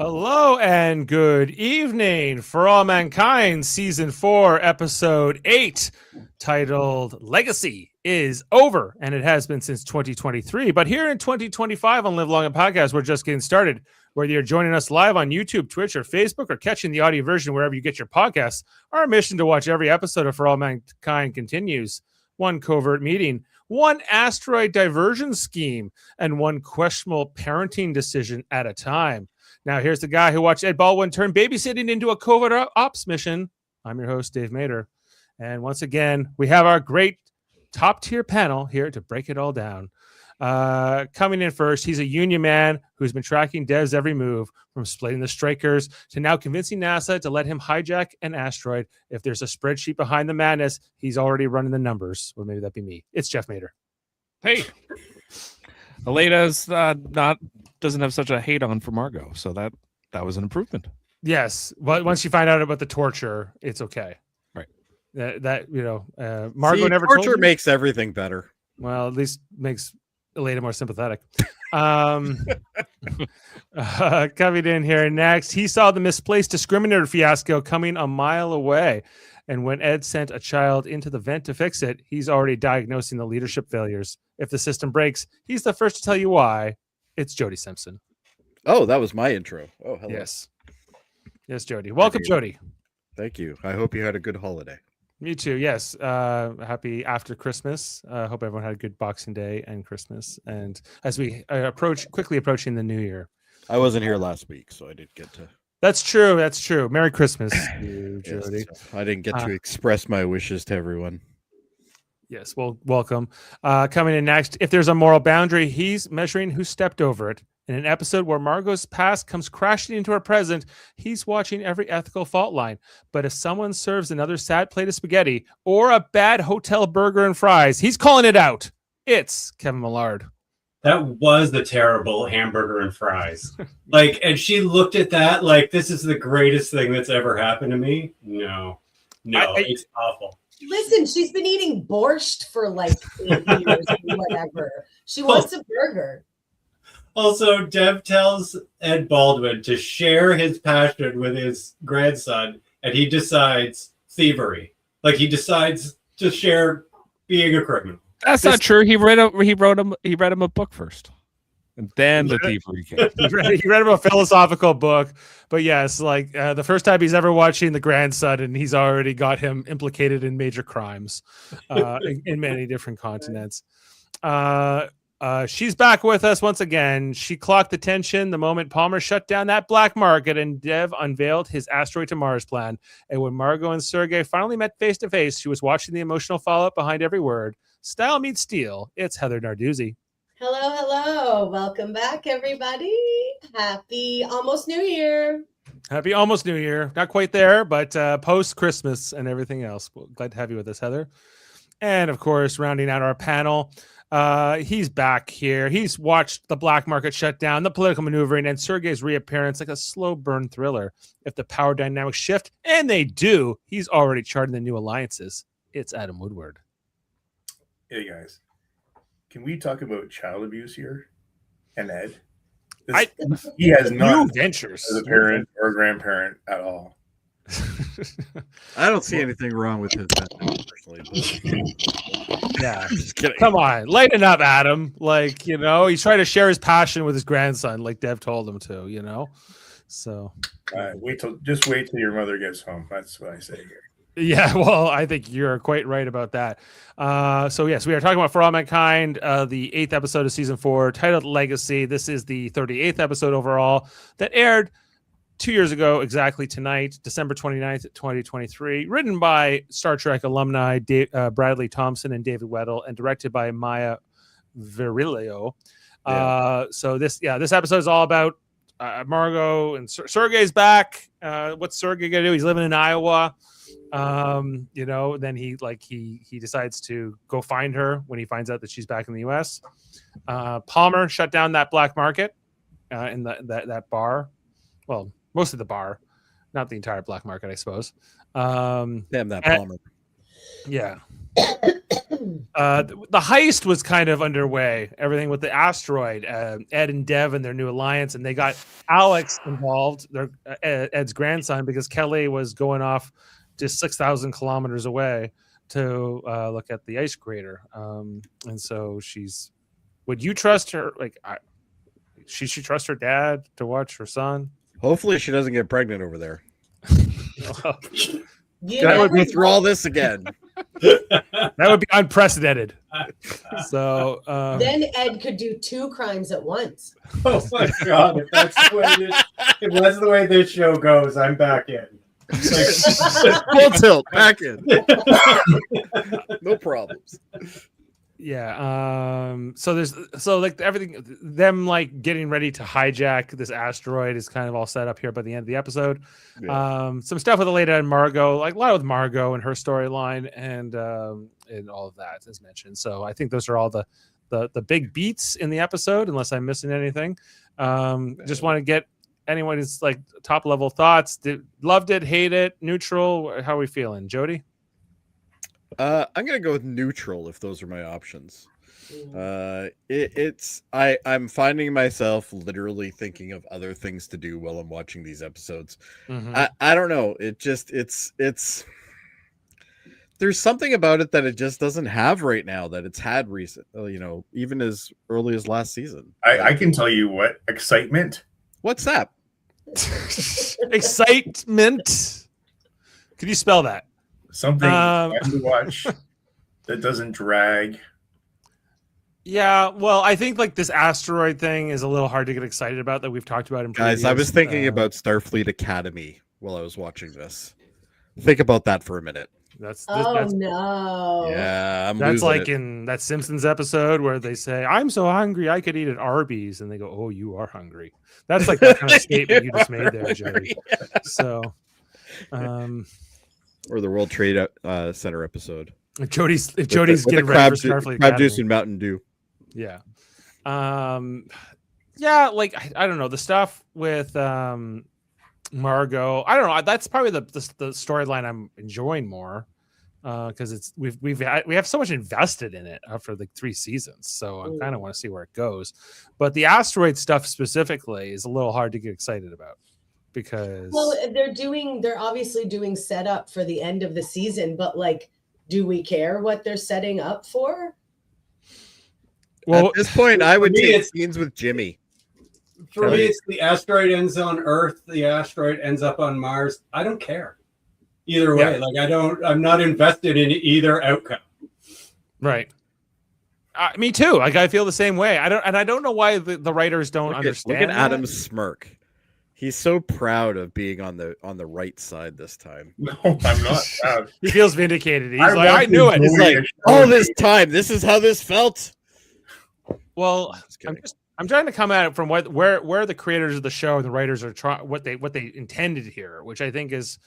Hello and good evening. For All Mankind, Season 4, Episode 8, titled Legacy, is over, and it has been since 2023. But here in 2025 on Live Long and Podcast, we're just getting started. Whether you're joining us live on YouTube, Twitch, or Facebook, or catching the audio version wherever you get your podcasts, our mission to watch every episode of For All Mankind continues. One covert meeting, one asteroid diversion scheme, and one questionable parenting decision at a time. Now, here's the guy who watched Ed Baldwin turn babysitting into a covert ops mission. I'm your host, Dave Mader. And once again, we have our great top-tier panel here to break it all down. Coming in first, he's a union man who's been tracking Dev's every move, from splitting the strikers to now convincing NASA to let him hijack an asteroid. If there's a spreadsheet behind the madness, he's already running the numbers. Well, maybe that'd be me. It's Jeff Mader. Hey. Aleda's doesn't have such a hate on for Margo, so that was an improvement. Yes, but once you find out about the torture, it's okay. Right. Margo never torture told you? makes everything better. Well, at least makes Aleda more sympathetic. Coming in here next, he saw the misplaced discriminator fiasco coming a mile away. And when Ed sent a child into the vent to fix it, he's already diagnosing the leadership failures. If the system breaks, he's the first to tell you why. It's Jody Simpson. Oh, that was my intro. Oh, hello. Yes, Jody. Welcome, Jody. Thank you. I hope you had a good holiday. Me too. Yes. Happy after Christmas. Hope everyone had a good Boxing Day and Christmas. And as we quickly approaching the new year. I wasn't here last week, so I didn't get to. That's true. Merry Christmas, you, Jody. Yes, I didn't get to express my wishes to everyone. Yes. Well, welcome. Coming in next, if there's a moral boundary, he's measuring who stepped over it. In an episode where Margo's past comes crashing into her present, he's watching every ethical fault line. But if someone serves another sad plate of spaghetti or a bad hotel burger and fries, he's calling it out. It's Kevin Millard. That was the terrible hamburger and fries. And she looked at that like, this is the greatest thing that's ever happened to me. No, it's awful. Listen, she's been eating borscht for like 8 years or whatever. She wants a burger. Also, Dev tells Ed Baldwin to share his passion with his grandson, and he decides thievery. He decides to share being a criminal. That's not true. He read him a book first, and then the thievery came. He read him a philosophical book. But yes, the first time he's ever watching the grandson, and he's already got him implicated in major crimes in many different continents. She's back with us once again. She clocked the tension the moment Palmer shut down that black market and Dev unveiled his Asteroid to Mars plan. And when Margo and Sergei finally met face to face, she was watching the emotional fallout behind every word. Style meets steel. It's Heather Narduzzi. Hello. Welcome back, everybody. Happy almost New Year. Happy almost New Year. Not quite there, but post-Christmas and everything else. Well, glad to have you with us, Heather. And, of course, rounding out our panel, he's back here. He's watched the black market shut down, the political maneuvering, and Sergei's reappearance like a slow burn thriller. If the power dynamics shift, and they do, he's already charting the new alliances. It's Adam Woodward. Hey, guys. Can we talk about child abuse here and Ed? He has no ventures as a parent or grandparent at all. I don't see anything wrong with his method, personally. Yeah, just kidding. Come on, lighten up, Adam. He's trying to share his passion with his grandson, like Dev told him to. So, just wait till your mother gets home. That's what I say here. Yeah, well, I think you're quite right about that. So yes, we are talking about For All Mankind, the 8th episode of season 4, titled Legacy. This is the 38th episode overall that aired 2 years ago, exactly tonight, December 29th, 2023, written by Star Trek alumni Bradley Thompson and David Weddle, and directed by Maya Virilio. So this episode is all about Margo, and Sergei's back. What's Sergei gonna do? He's living in Iowa. Then he decides to go find her when he finds out that she's back in the US. Palmer shut down that black market in that bar. Well, most of the bar, not the entire black market, I suppose. Damn that Palmer. Yeah. The heist was kind of underway. Everything with the asteroid, Ed and Dev and their new alliance, and they got Alex involved, Ed's grandson, because Kelly was going off just 6,000 kilometers away to look at the ice crater. And so would you trust her? Like, she should trust her dad to watch her son. Hopefully, she doesn't get pregnant over there. You I would never go through all this again. That would be unprecedented. So Then Ed could do 2 crimes at once. Oh my god! If that's the way this show goes, I'm back in. Full tilt, back in. No problems. yeah. So like everything, them like getting ready to hijack this asteroid is kind of all set up here by the end of the episode. Yeah. Some stuff with Aleda and Margo, like a lot with Margo and her storyline, and all of that as mentioned. So I think those are all the big beats in the episode, unless I'm missing anything. Just want to get anyone's like top level thoughts. Loved it, hate it, neutral. How are we feeling, Jody? I'm gonna go with neutral if those are my options. I'm finding myself literally thinking of other things to do while I'm watching these episodes. I don't know. It's there's something about it that it just doesn't have right now that it's had recent, even as early as last season. I can tell you what excitement. What's that? Excitement. Could you spell that? Something fun to watch that doesn't drag. Yeah, well, I think like this asteroid thing is a little hard to get excited about that we've talked about in previous. Guys, I was thinking about Starfleet Academy while I was watching this. Think about that for a minute. That's no. Yeah, that's like in that Simpsons episode where they say, "I'm so hungry I could eat at Arby's," and they go, "Oh, you are hungry." That's like that kind of statement you just made there, Jody. So, or the World Trade Center episode. If Jody's With getting the ready for Starfleet crab Academy. juice and Mountain Dew. Yeah. Yeah, like I don't know, the stuff with Margo. I don't know. That's probably the storyline I'm enjoying more. Because we have so much invested in it after the 3 seasons, so I kind of want to see where it goes. But the asteroid stuff specifically is a little hard to get excited about because they're obviously doing setup for the end of the season, but like, do we care what they're setting up for? Well, at this point, I would take it's scenes with Jimmy. For me, it's the asteroid ends on Earth, the asteroid ends up on Mars. I don't care. Either way, I'm not invested in either outcome. Right. Me too. Like I feel the same way. I don't know why the writers don't understand. Look at Adam's smirk. He's so proud of being on the right side this time. No, I'm not proud. He feels vindicated. He's I knew it. It's like all this time. This is how this felt. Well, I'm trying to come at it from where the creators of the show and the writers are trying what they intended here, which I think is.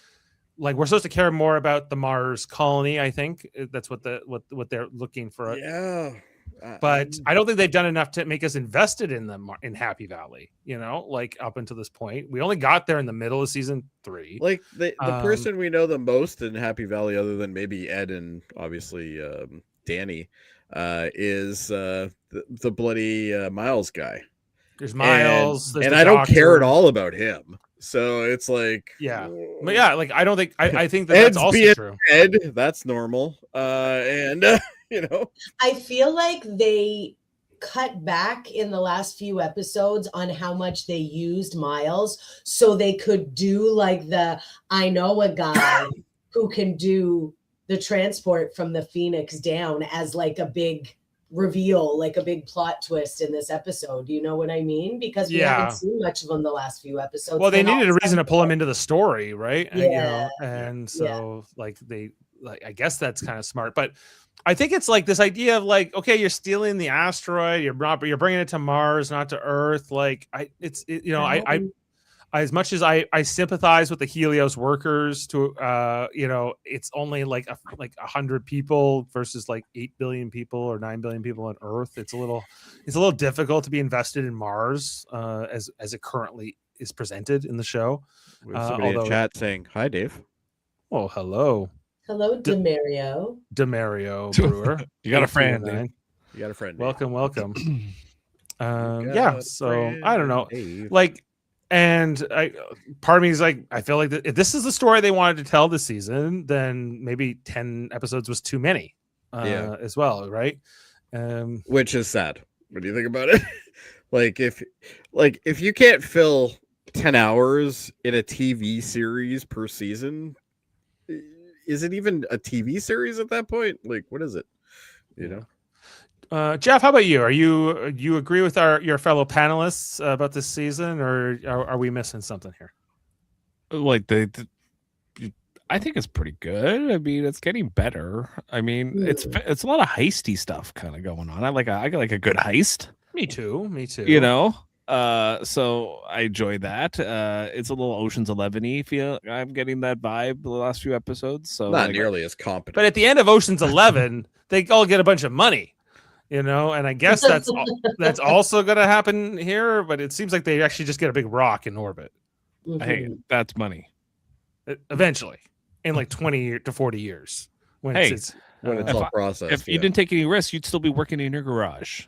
Like we're supposed to care more about the Mars colony. I think that's what they're looking for. Yeah, but I don't think they've done enough to make us invested in them in Happy Valley. Like up until this point, we only got there in the middle of season 3. Like the person we know the most in Happy Valley, other than maybe Ed and obviously Danny, is the bloody Miles guy. There's Miles, and I don't care at all about him. So it's like, but like I don't think I think that's also true. Ed, that's normal, and I feel like they cut back in the last few episodes on how much they used Miles, so they could do like I know a guy who can do the transport from the Phoenix down as like a big reveal, like a big plot twist in this episode. You know what I mean? Because we haven't seen much of them the last few episodes. Well, they needed a reason to pull him into the story, right? Yeah. And so like I guess that's kind of smart. But I think it's like this idea of like, okay, you're stealing the asteroid, you're bringing it to Mars, not to Earth. Like I as much as I sympathize with the Helios workers to it's only like 100 people versus like 8 billion people or 9 billion people on Earth. It's a little difficult to be invested in Mars as it currently is presented in the show. Somebody in chat saying hi, Dave. Oh, hello. Hello, Demario. Demario Brewer. You got a friend, dude. 829. You got a friend. Welcome. got Yeah. a So I don't know. Dave. Like, and part of me is like, I feel like if this is the story they wanted to tell this season, then maybe 10 episodes was too many. As well, right? Which is sad. What do you think about it? if you can't fill 10 hours in a TV series per season, is it even a TV series at that point? Like, what is it? You know? Jeff, how about you? You agree with your fellow panelists about this season, or are we missing something here? Like I think it's pretty good. I mean, it's getting better. I mean, it's a lot of heisty stuff kind of going on. I like a good heist. Me too. You know, so I enjoy that. It's a little Ocean's 11-y feel. I'm getting that vibe the last few episodes. So Not nearly as competent. But at the end of Ocean's 11, they all get a bunch of money, you know, and I guess that's also going to happen here. But it seems like they actually just get a big rock in orbit. Hey, that's money. Eventually, in like 20 to 40 years, when it's all processed. If you didn't take any risks, you'd still be working in your garage.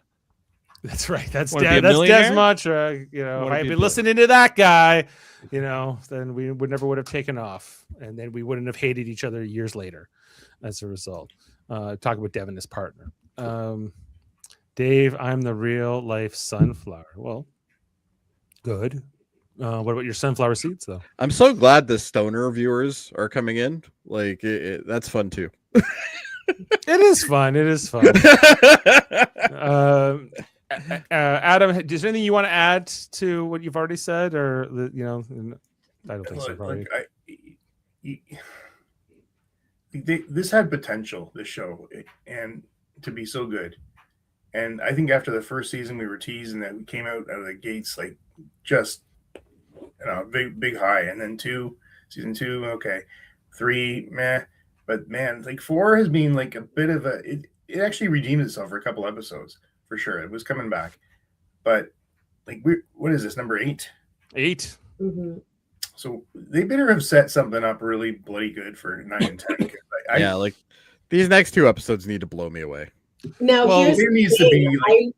That's right. That's Wanna be a Dev's millionaire? mantra. You know, if Wanna I had be a been listening to that guy, you know, then we would have taken off, and then we wouldn't have hated each other years later, as a result. Talking with Dev and his partner, Dave. I'm the real life sunflower. Well, good. What about your sunflower seeds, though? I'm so glad the stoner viewers are coming in. Like, that's fun too. It is fun. It is fun. Adam, is there anything you want to add to what you've already said, or you know? I don't think so. Probably. This had potential. This show, and to be so good. And I think after the first season, we were teasing that we came out of the gates like just. Big high, and then season 2, okay, 3, meh, but man, like 4 has been like a bit of it actually redeemed itself for a couple episodes for sure. It was coming back, but like what is this, number 8? 8. Mm-hmm. So they better have set something up really bloody good for 9 and 10. Yeah, like these next 2 episodes need to blow me away. Now, there needs to be like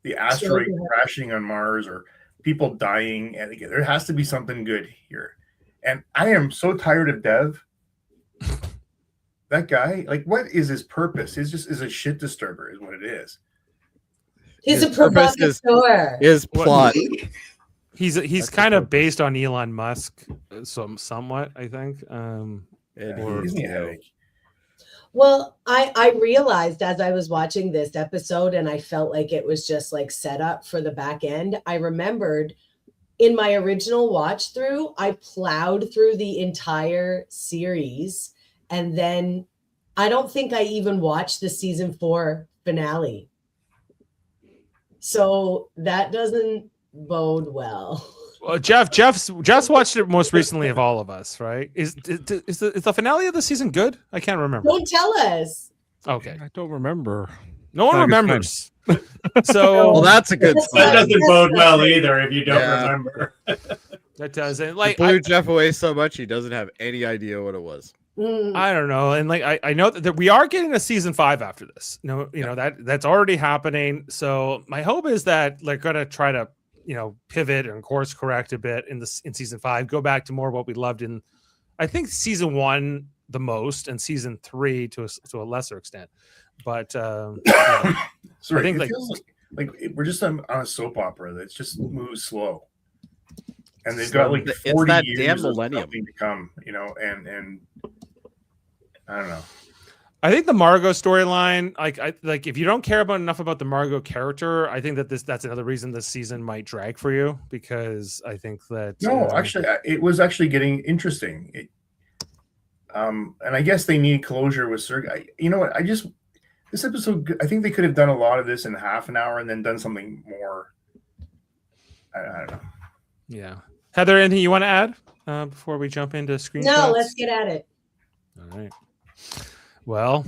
the asteroid Sorry. crashing on Mars or people dying, and again, there has to be something good here. And I am so tired of Dev. That guy, like, what is his purpose? He's just is a shit disturber, is what it is. He's a His purpose provocateur. is plot. He's kind of based on Elon Musk, somewhat, I think. He's a headache. Well, I realized as I was watching this episode, and I felt like it was just like set up for the back end. I remembered in my original watch through, I plowed through the entire series, and then I don't think I even watched the season 4 finale. So that doesn't bode well. Well, Jeff's watched it most recently of all of us, right? Is the finale of the season good? I can't remember. Don't tell us. Okay, I don't remember. no one Not a good remembers. So Well, that's a good That's That sign. doesn't bode well either if you don't Yeah. remember. that doesn't It like blew Jeff away so much he doesn't have any idea what it was. I don't know, and like I know that we are getting a season 5 after this. No, you know that's already happening. So my hope is that they're gonna try to pivot and course correct a bit in season 5, go back to more what we loved in, I think, season 1 the most, and season 3 to a lesser extent. But Sorry, I think it feels like we're just on a soap opera that's just moves slow, and they've got like It's 40 that years damn of millennium. something to come, and I don't know. I think the Margo storyline, like if you don't care enough about the Margo character, I think that's another reason this season might drag for you, because I think that Actually, it was actually getting interesting. And I guess they need closure with Sergei. You know what? This episode, I think they could have done a lot of this in half an hour and then done something more. I don't know. Yeah. Heather, anything you want to add before we jump into screenshots? No, let's get at it. All right. Well,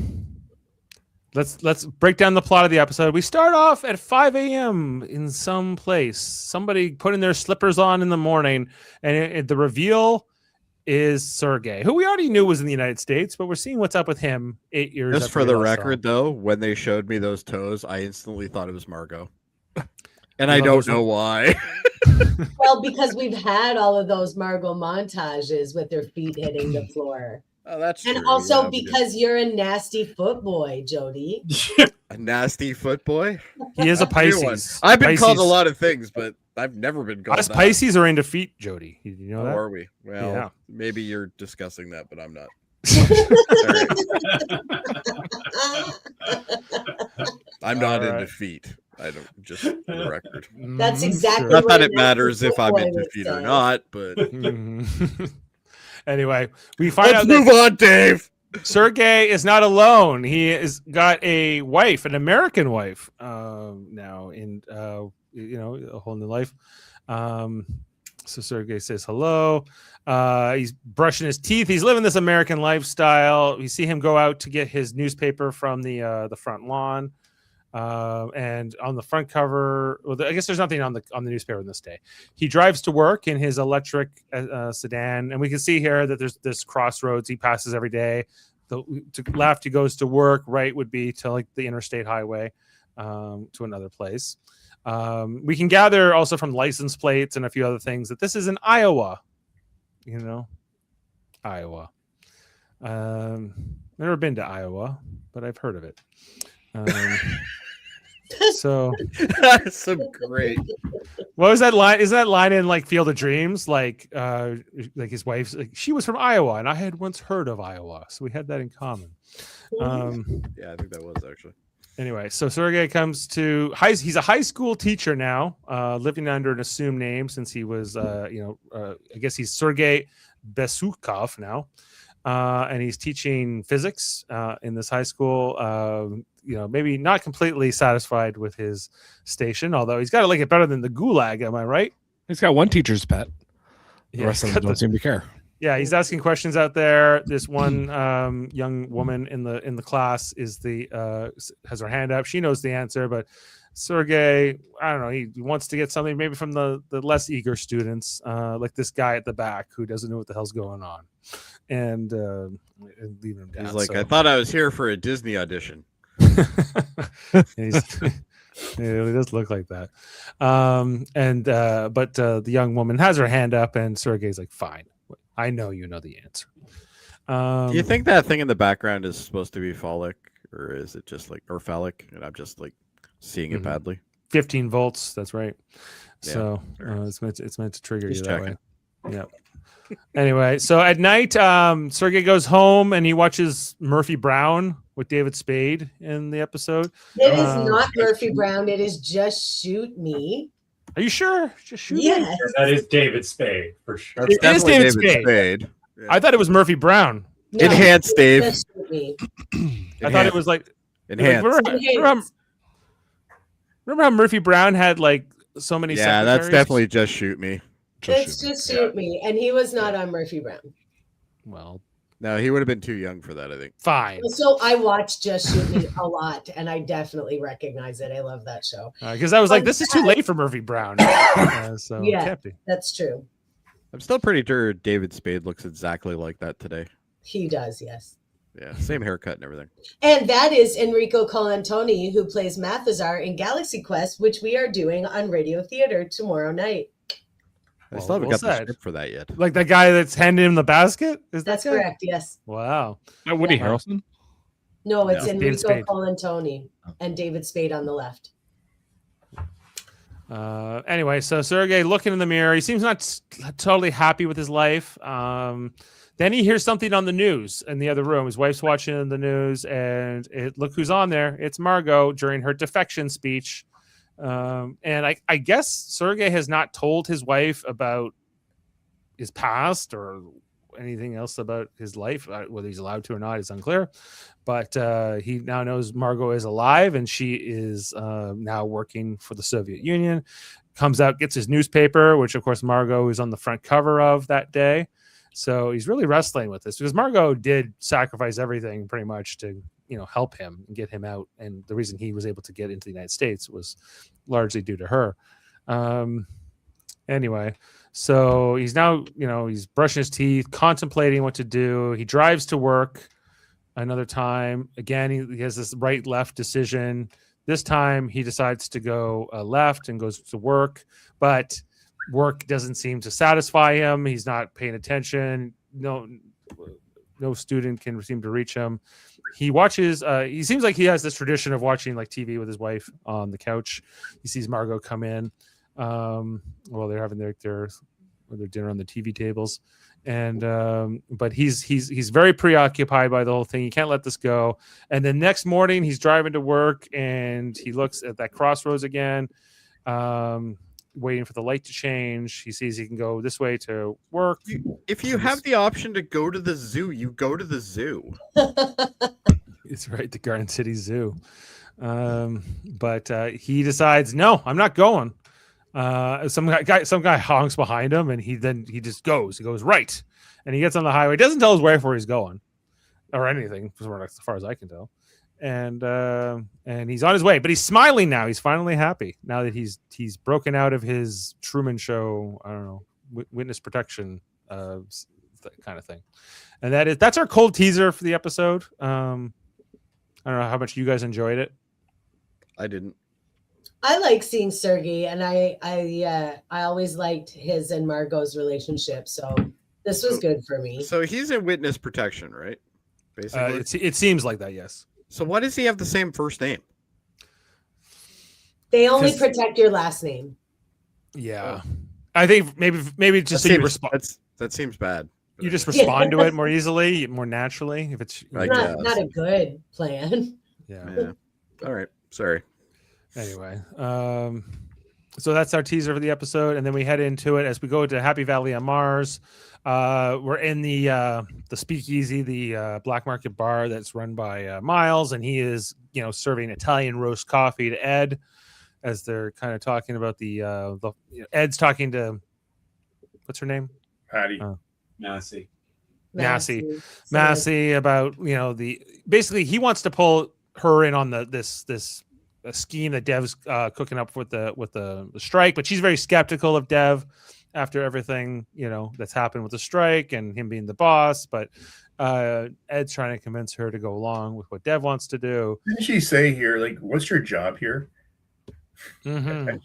let's break down the plot of the episode. We start off at 5 a.m. in some place. Somebody putting their slippers on in the morning, and the reveal is Sergei, who we already knew was in the United States, but we're seeing what's up with him 8 years. Just after for we the last saw record, him. though, when they showed me those toes, I instantly thought it was Margo. And You I thought don't those know why. Well, because we've had all of those Margo montages with their feet hitting the floor. Oh, that's And true. also Yeah, we did. because you're a nasty foot boy, Jody. A nasty foot boy. He is a New one. Pisces. I've been called a Pisces- lot of things, but I've never been called Us that. Pisces are into feet, Jody. You know Oh, that? are we? Well, Yeah. maybe you're discussing that, but I'm not. I'm not All into right. feet. I don't, just for the record. That's exactly Not that what it matters nasty if I'm foot boy into would feet or say. not, but Mhm. Anyway, we find let's out move that on, Dave. Sergei is not alone. He has got a wife, an American wife, now in a whole new life. So Sergei says hello. He's brushing his teeth. He's living this American lifestyle. We see him go out to get his newspaper from the front lawn. And on the front cover, well, I guess there's nothing on the newspaper on this day. He drives to work in his electric sedan, and we can see here that there's this crossroads he passes every day. To left, he goes to work. Right would be to like the interstate highway to another place. We can gather also from license plates and a few other things that this is in Iowa. Iowa. Never been to Iowa, but I've heard of it. So That's some great. what was that line? Is that line in like Field of Dreams? Like his wife's like, she was from Iowa and I had once heard of Iowa. So we had that in common. Yeah, I think that was actually. Anyway, so Sergei comes to he's a high school teacher now, living under an assumed name since he was I guess he's Sergei Besukov now. And he's teaching physics in this high school. Maybe not completely satisfied with his station, although he's got to like it better than the gulag. Am I right? He's got one teacher's pet. The Yeah, rest of he's them got don't seem to care. Yeah, he's asking questions out there. This one young woman in the class has her hand up. She knows the answer, but Sergei, I don't know. He wants to get something maybe from the less eager students, like this guy at the back who doesn't know what the hell's going on, and leaving him down. He's like, so. I thought I was here for a Disney audition. He does look like that. But the young woman has her hand up, and Sergei's like, "Fine, I know you know the answer." Do you think that thing in the background is supposed to be phallic, or is it just like or phallic? And I'm just like seeing it Mhm. badly. 15 volts? That's right. Yeah, So fair enough. it's meant to trigger Just you that checking. way. Yeah. Anyway, so at night, Sergei goes home and he watches Murphy Brown with David Spade in the episode. It is not Murphy Brown. It is Just Shoot Me. Are you sure? Just shoot me? Yes. That is David Spade for sure. That's It is definitely David Spade. I thought it was Murphy Brown. No, Enhanced, Dave. Just Shoot Me. I thought it was like Enhanced. remember how Murphy Brown had like so many Yeah, that's secretaries? definitely Just Shoot Me. It's Just Shoot Me. And he was not on Murphy Brown. Well, No, he would have been too young for that, I think. fine. So I watch Just Shoot Me a lot, and I definitely recognize it. I love that show. Because I was like, this is too late for Murphy Brown. So Yeah. it can't be. That's true. I'm still pretty sure David Spade looks exactly like that today. He does, yes. Yeah, same haircut and everything. And that is Enrico Colantoni, who plays Mathazar in Galaxy Quest, which we are doing on Radio Theater tomorrow night. I still haven't well got the said. script for that yet. Like that guy that's handing him the basket? Is that That's guy? correct, yes. Wow. Woody Yeah. Harrelson. No, it's No. David Enrico Spade. Colantoni and David Spade on the left. Anyway, so Sergei looking in the mirror, he seems not totally happy with his life. Then he hears something on the news in the other room. His wife's watching the news, and look who's on there. It's Margo during her defection speech. And I guess Sergei has not told his wife about his past or anything else about his life. Whether he's allowed to or not is unclear. But he now knows Margo is alive, and she is now working for the Soviet Union. Comes out, gets his newspaper, which of course Margo is on the front cover of that day. So he's really wrestling with this because Margo did sacrifice everything pretty much to help him and get him out. And the reason he was able to get into the United States was largely due to her. Anyway, So he's now, he's brushing his teeth, contemplating what to do. He drives to work another time. Again, he has this right-left decision. This time he decides to go left and goes to work, but work doesn't seem to satisfy him. He's not paying attention. No student can seem to reach him. He watches. He seems like he has this tradition of watching like TV with his wife on the couch. He sees Margo come in while they're having their dinner on the TV tables, and but he's very preoccupied by the whole thing. He can't let this go. And the next morning, he's driving to work, and he looks at that crossroads again, waiting for the light to change. He sees he can go this way to work. If you have the option to go to the zoo, you go to the zoo. It's right, the Garden City Zoo. But he decides, no, I'm not going. Some guy honks behind him, and he just goes. He goes right, and he gets on the highway. Doesn't tell his wife where he's going, or anything, as far as I can tell. And he's on his way, but he's smiling now. He's finally happy now that he's broken out of his Truman Show. I don't know, witness protection, kind of thing. And that's our cold teaser for the episode. I don't know how much you guys enjoyed it. I didn't. I like seeing Sergei, and I always liked his and Margo's relationship. So this was good for me. So he's in witness protection, right? Basically, It seems like that, yes. So why does he have the same first name? They only protect your last name. Yeah, I think maybe just so you respond. That seems bad. You just respond to it more easily, more naturally. If it's not a good plan. Yeah. All right. Sorry. Anyway, so that's our teaser for the episode, and then we head into it as we go to Happy Valley on Mars. We're in the speakeasy, the black market bar that's run by Miles, and he is serving Italian roast coffee to Ed as they're kind of talking about the Ed's talking to, what's her name? Patty. Massey about basically he wants to pull her in on this scheme that Dev's cooking up with the strike, but she's very skeptical of Dev after everything that's happened with the strike and him being the boss. But Ed's trying to convince her to go along with what Dev wants to do. Didn't she say here, like, what's your job here? Mm-hmm.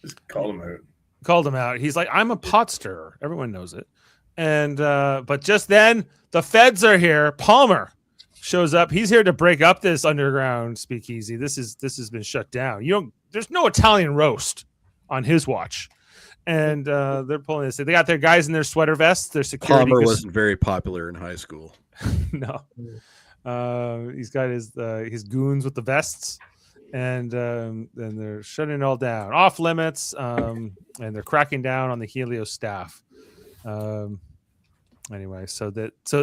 Just called him out. He's like, I'm a pot stirrer. Everyone knows it. And but just then the feds are here. Palmer shows up. He's here to break up this underground speakeasy. This has been shut down. There's no Italian roast on his watch. And they're pulling this. They got their guys in their sweater vests. Their security. Palmer wasn't very popular in high school. No. He's got his goons with the vests, and they're shutting it all down, off limits, and they're cracking down on the Helios staff. Anyway, so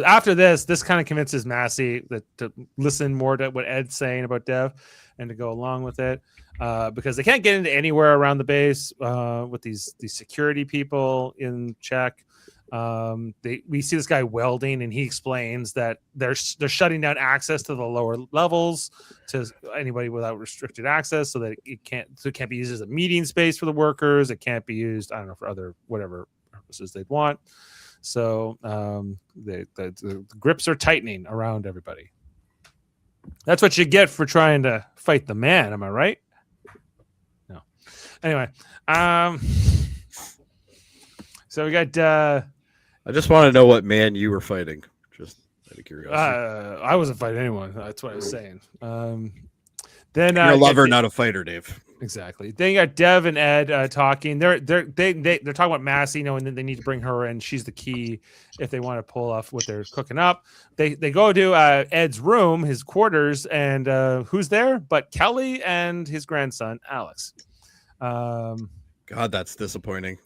after this kind of convinces Massey to listen more to what Ed's saying about Dev and to go along with it, because they can't get into anywhere around the base with these security people in check. We see this guy welding, and he explains that they're shutting down access to the lower levels to anybody without restricted access, so that it can't be used as a meeting space for the workers. It can't be used, I don't know, for other whatever purposes they'd want. So the grips are tightening around everybody. That's what you get for trying to fight the man. Am I right? No. Anyway, so we got. I just want to know what man you were fighting. Just out of curiosity. I wasn't fighting anyone. That's what I was saying. Then you're a lover, not a fighter, Dave. Exactly. Then you got Dev and Ed talking. They're talking about Massey, and then they need to bring her in. She's the key if they want to pull off what they're cooking up. They go to Ed's room, his quarters, and who's there but Kelly and his grandson Alex. God, that's disappointing.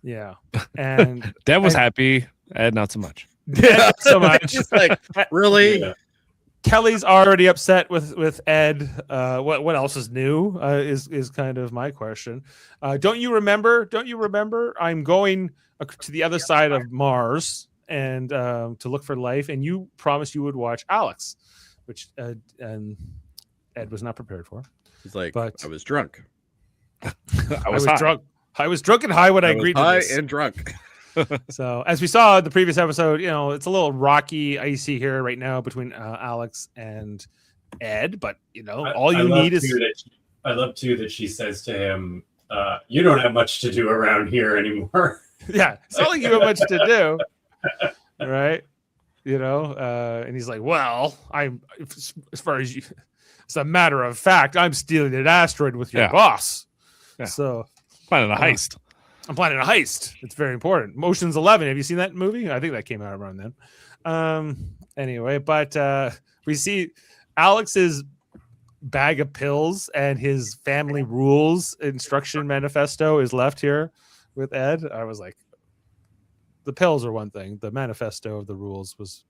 Yeah, and Dev was happy. Ed, not so much. Ed, not so much. Like, really? Yeah. Kelly's already upset with Ed. What else is new? Is kind of my question. Don't you remember? I'm going to the other side of Mars and to look for life. And you promised you would watch Alex, which and Ed was not prepared for. He's like, but I was drunk. I was drunk. I was drunk and high when I I was agreed to high this. and drunk. So, as we saw in the previous episode, it's a little rocky, icy here right now between Alex and Ed. But all you need is. I love too that she says to him, "You don't have much to do around here anymore." Yeah, it's not like you have much to do, right? And he's like, "Well, as far as you, it's a matter of fact, I'm stealing an asteroid with your boss." Yeah. So, planning a heist. I'm planning a heist. It's very important. Ocean's 11. Have you seen that movie? I think that came out around then. Anyway, but we see Alex's bag of pills and his family rules instruction manifesto is left here with Ed. I was like, the pills are one thing. The manifesto of the rules was,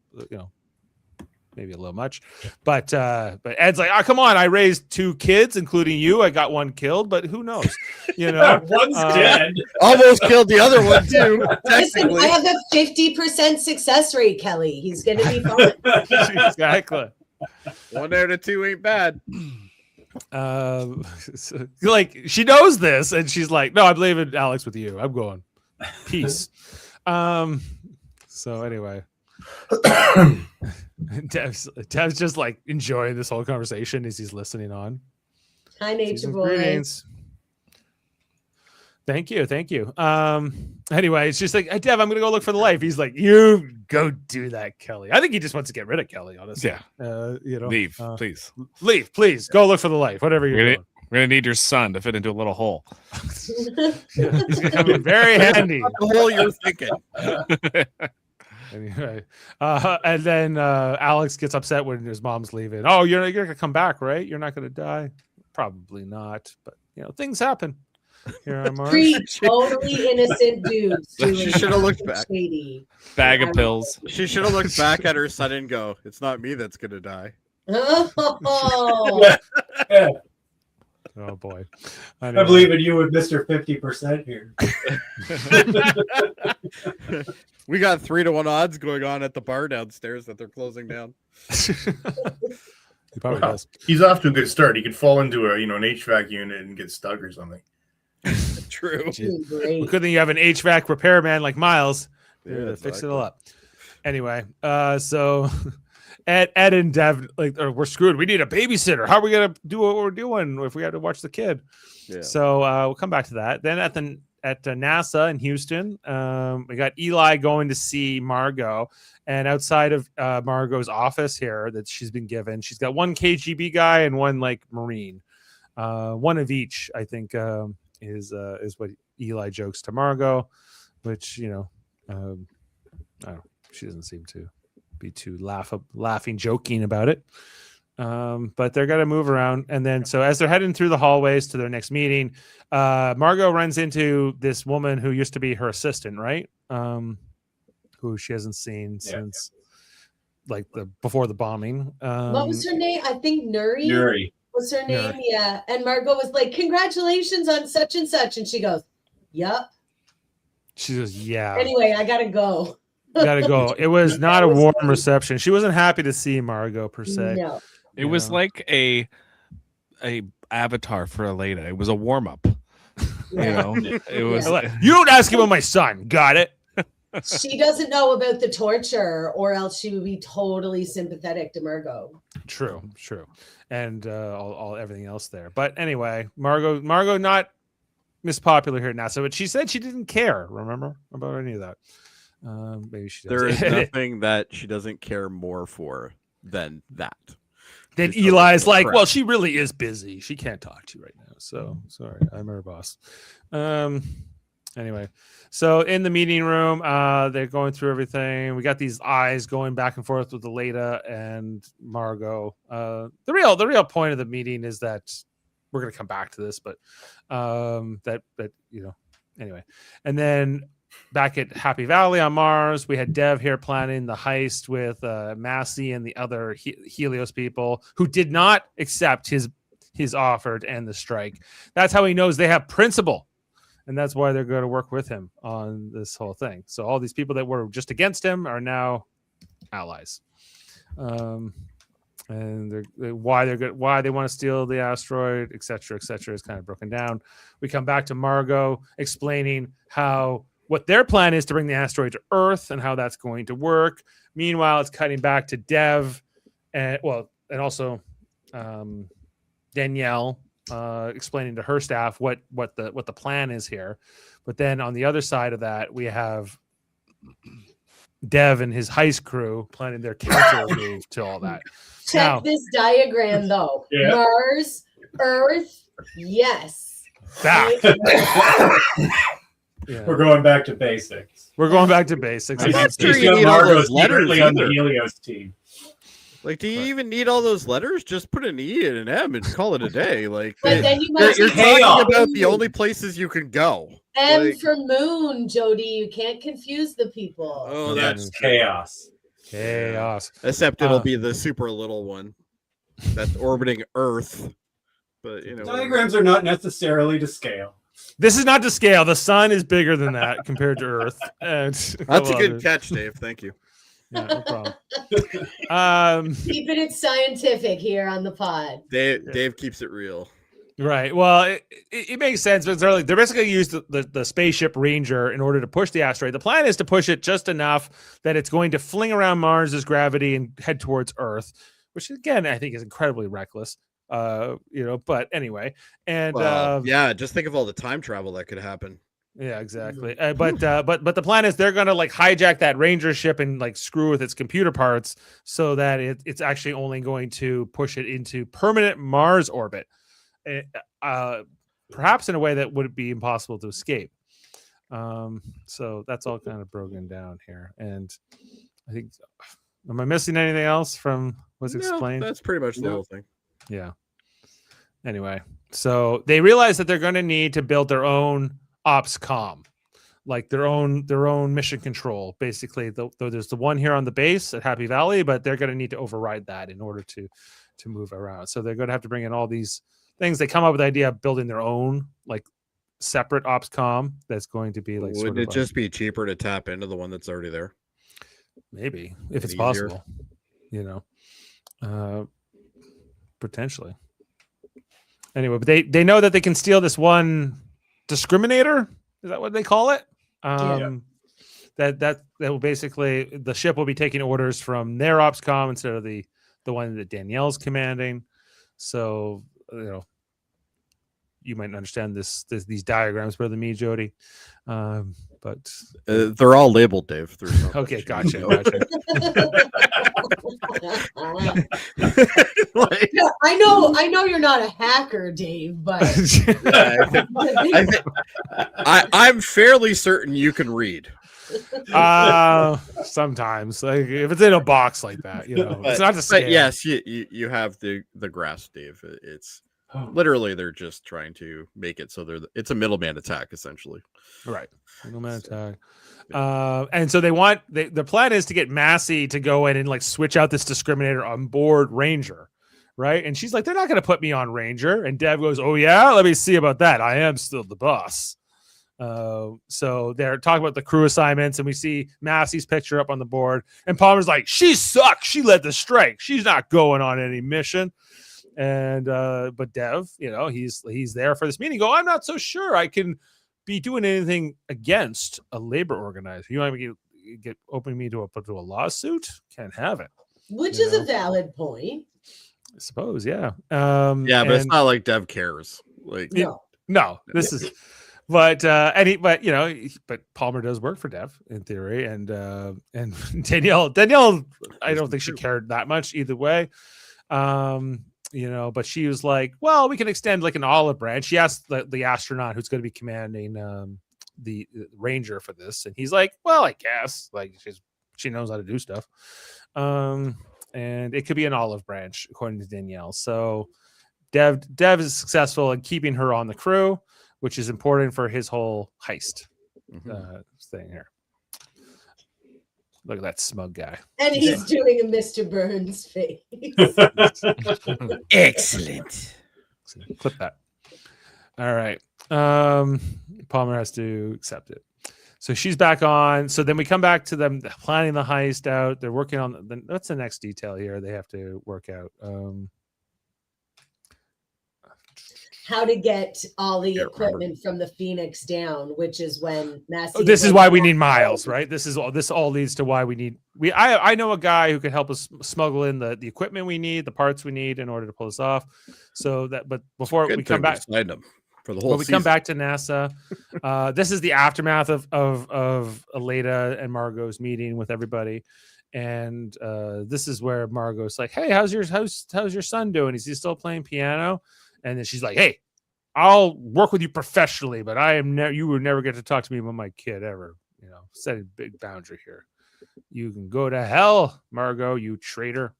maybe a little much, but Ed's like, come on, I raised 2 kids, including you. I got 1 killed, but who knows? One's dead. Almost killed the other one too. Listen, I have a 50% success rate, Kelly. He's going to be fine. Exactly. 1 out of 2 ain't bad. Like she knows this, and she's like, "No, I'm leaving Alex with you. I'm going. Peace." So anyway. Dev's just like enjoying this whole conversation as he's listening on. Hi, Nature Boy. Greetings. Thank you. Anyway, it's just like, hey, Dev, I'm gonna go look for the life. He's like, you go do that, Kelly. I think he just wants to get rid of Kelly, honestly. Yeah. Leave, please. Leave, please. Go look for the life. Whatever you're doing. We're gonna need your son to fit into a little hole. He's gonna come in very handy. The hole you're thinking. Anyway, and then Alex gets upset when his mom's leaving. Oh, you're gonna come back, right? You're not gonna die. Probably not, but things happen. Here on Mars. 3 totally innocent dudes. She should have looked back. Shady. Bag of pills. She should have looked back at her son and go, "It's not me that's gonna die." Oh. Yeah. Oh boy, I believe in you with Mr. 50% here. We got 3-1 odds going on at the bar downstairs that they're closing down. He probably does. He's off to a good start. He could fall into an HVAC unit and get stuck or something. True. Great. Good thing you have an HVAC repairman like Miles Yeah, to fix it all up. Anyway, so Ed and Dev we're screwed. We need a babysitter. How are we gonna do what we're doing if we have to watch the kid? Yeah. So we'll come back to that. Then at NASA in Houston, we got Eli going to see Margo, and outside of Margo's office here that she's been given, she's got 1 KGB guy and 1 Marine, 1 of each. I think is what Eli jokes to Margo, which I don't know, she doesn't seem to be too laughing, joking about it. But they're gonna move around, and then so as they're heading through the hallways to their next meeting, Margo runs into this woman who used to be her assistant, right? Who she hasn't seen since before the bombing. What was her name? I think Nuri. Was her name? Nuri. Yeah. And Margo was like, "Congratulations on such and such," and she goes, "Yup." She goes, "Yeah." Anyway, I gotta go. Gotta go. It was not a warm reception. She wasn't happy to see Margo per se. No. It was like a avatar for Elena. It was a warm up. It was. You don't ask about my son. Got it. She doesn't know about the torture, or else she would be totally sympathetic to Margo. True, and all everything else there. But anyway, Margo not mispopular here at NASA, but she said she didn't care. Remember about any of that? Maybe she does. There is nothing that she doesn't care more for than that. Then Eli's like, well, she really is busy. She can't talk to you right now. So sorry, I'm her boss. Anyway, so in the meeting room, they're going through everything. We got these eyes going back and forth with Leda and Margo. The real point of the meeting is that we're going to come back to this, but anyway, and then back at Happy Valley on Mars, we had Dev here planning the heist with Massey and the other Helios people who did not accept his offer to end the strike. That's how he knows they have principle, and that's why they're going to work with him on this whole thing. So all these people that were just against him are now allies. and why they want to steal the asteroid, etc., is kind of broken down. We come back to Margo explaining what their plan is to bring the asteroid to Earth and how that's going to work. Meanwhile, it's cutting back to Dev and also Danielle explaining to her staff what the plan is here. But then on the other side of that, we have Dev and his heist crew planning their counter move to all that. Check this diagram though. Yeah. Mars, Earth, yes. Back. We're going back to basics. We're going back to basics. I'm not sure He's you got need all Margo those letters secretly on the either. Helios team. Like, do you even need all those letters? Just put an E and an M and call it a day. Like, But then you you're, must you're Chaos. talking about the only places you can go. M like- for moon, Jody. You can't confuse the people. Oh, That's that's chaos. Chaos. except it'll be the super little one that's orbiting Earth. But you know, Diagrams are not necessarily to scale. This is not to scale. The sun is bigger than that compared to Earth. And that's a good catch, Dave. Thank you. Yeah, no problem. Keeping it scientific here on the pod. Dave keeps it real. Right. Well, it makes sense. But they're basically used the spaceship Ranger in order to push the asteroid. The plan is to push it just enough that it's going to fling around Mars's gravity and head towards Earth, which again I think is incredibly reckless. But anyway, and yeah, just think of all the time travel that could happen. yeah, exactly. But the plan is they're going to like hijack that Ranger ship and like screw with its computer parts so that it's actually only going to push it into permanent Mars orbit. Perhaps in a way that would be impossible to escape. So that's all kind of broken down here. And I think, am I missing anything else from what's explained? That's pretty much the whole thing. Yeah. Anyway, so they realize that they're going to need to build their own ops comm, like their own mission control. Basically, though there's the one here on the base at Happy Valley, but they're going to need to override that in order to move around. So they're going to have to bring in all these things. They come up with the idea of building their own like separate ops comm that's going to be like. Wouldn't it just be cheaper to tap into the one that's already there? Maybe if it's Easier. possible, potentially. Anyway, but they know that they can steal this one discriminator. Is that what they call it? That will basically the ship will be taking orders from their ops comm instead of the one that Danielle's commanding. So you might understand these diagrams better than me, Jody. But They're all labeled, Dave. okay, gotcha. I know you're not a hacker, Dave, but I'm fairly certain you can read. Sometimes, like if it's in a box like that, it's not the same. But yes, you have the grasp, Dave. It's literally they're just trying to make it so it's a middleman attack essentially. Right, middleman attack. And so the plan is to get Massey to go in and like switch out this discriminator on board Ranger, right? And she's like, they're not going to put me on Ranger. And Dev goes, oh yeah, let me see about that. I am still the boss. So they're talking about the crew assignments, and we see Massey's picture up on the board. And Palmer's like, she sucks. She led the strike. She's not going on any mission. And but Dev, he's there for this meeting. I'm not so sure I can be doing anything against a labor organizer. You want to get opening me to a lawsuit? Can't have it. which is a valid point. I suppose, yeah. But it's not like Dev cares. Like No. This is, but Palmer does work for Dev in theory, and Danielle, I don't think she cared that much either way. But she was like, well, we can extend like an olive branch. She asked the astronaut who's going to be commanding the Ranger for this, and he's like, well, I guess like she knows how to do stuff, and it could be an olive branch according to Danielle. So Dev is successful in keeping her on the crew, which is important for his whole heist thing here. Look at that smug guy. And he's doing a Mr. Burns face. excellent. Clip that. All right. Palmer has to accept it. So she's back on. So then we come back to them planning the heist out. They're working on what's the next detail here they have to work out. How to get all the equipment from the Phoenix down, which is when Massey. This is why we need Miles, right? This all leads to why we need. I know a guy who can help us smuggle in the equipment we need, the parts we need in order to pull this off. So that, but before we come back, for the whole we come back to NASA. This is the aftermath of Aleda and Margo's meeting with everybody, and this is where Margo's like, "Hey, how's your son doing? Is he still playing piano?" And then she's like, "Hey, I'll work with you professionally, but you would never get to talk to me about my kid ever. You know, set a big boundary here. You can go to hell, Margo, you traitor."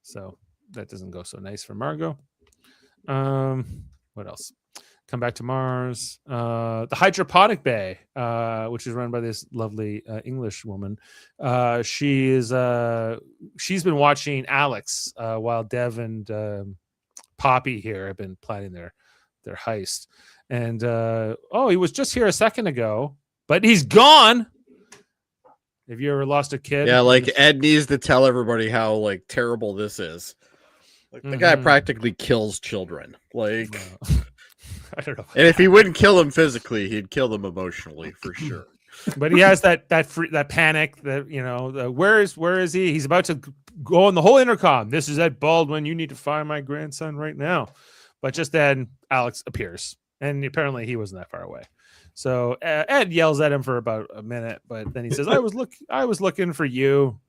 So that doesn't go so nice for Margo. What else? Come back to Mars. The hydroponic bay, which is run by this lovely English woman. She's been watching Alex while Dev and Poppy here have been planning their heist. And he was just here a second ago, but he's gone. Have you ever lost a kid? Yeah, like Ed needs to tell everybody how like terrible this is. Like the guy practically kills children. Like I don't know. And if he wouldn't kill them physically, he'd kill them emotionally for sure. But he has that panic that, you know, where is he? He's about to go on the whole intercom. "This is Ed Baldwin. You need to find my grandson right now." But just then Alex appears, and apparently he wasn't that far away. So Ed yells at him for about a minute, but then he says, I was looking for you.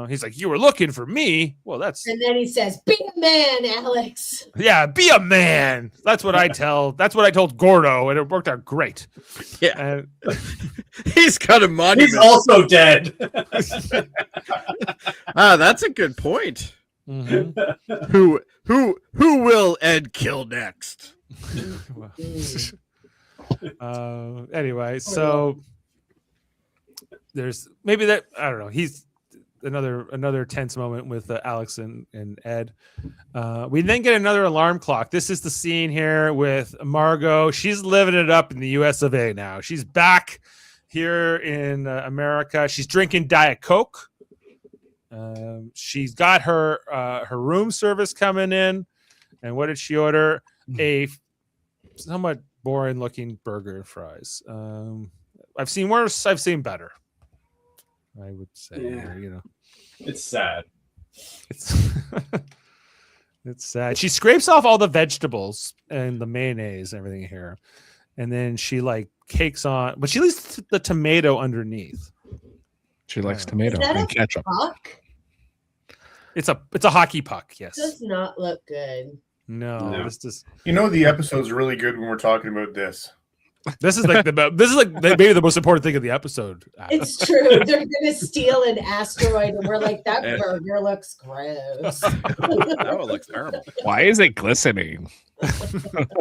He's like, "You were looking for me?" Well, that's. And then he says, "Be a man, Alex." Yeah, be a man. That's what That's what I told Gordo, and it worked out great. Yeah, he's got a monument. He's also dead. That's a good point. Mm-hmm. Who will Ed kill next? Anyway, so there's maybe that, I don't know. He's another tense moment with Alex and Ed. We then get another alarm clock. This is the scene here with Margo. She's living it up in the US of A now. She's back here in America. She's drinking Diet Coke. She's got her room service coming in. And what did she order? A somewhat boring looking burger and fries. I've seen worse. I've seen better. I would say, you know, it's sad. It's sad. She scrapes off all the vegetables and the mayonnaise and everything here, and then she like cakes on, but she leaves the tomato underneath. She likes tomato and ketchup. Puck? It's a hockey puck. Yes. Does not look good. No. This just. You know, the episode's really good when we're talking about this. This is like maybe the most important thing of the episode. It's true. They're gonna steal an asteroid, and we're like, that burger looks gross. That one looks terrible. Why is it glistening?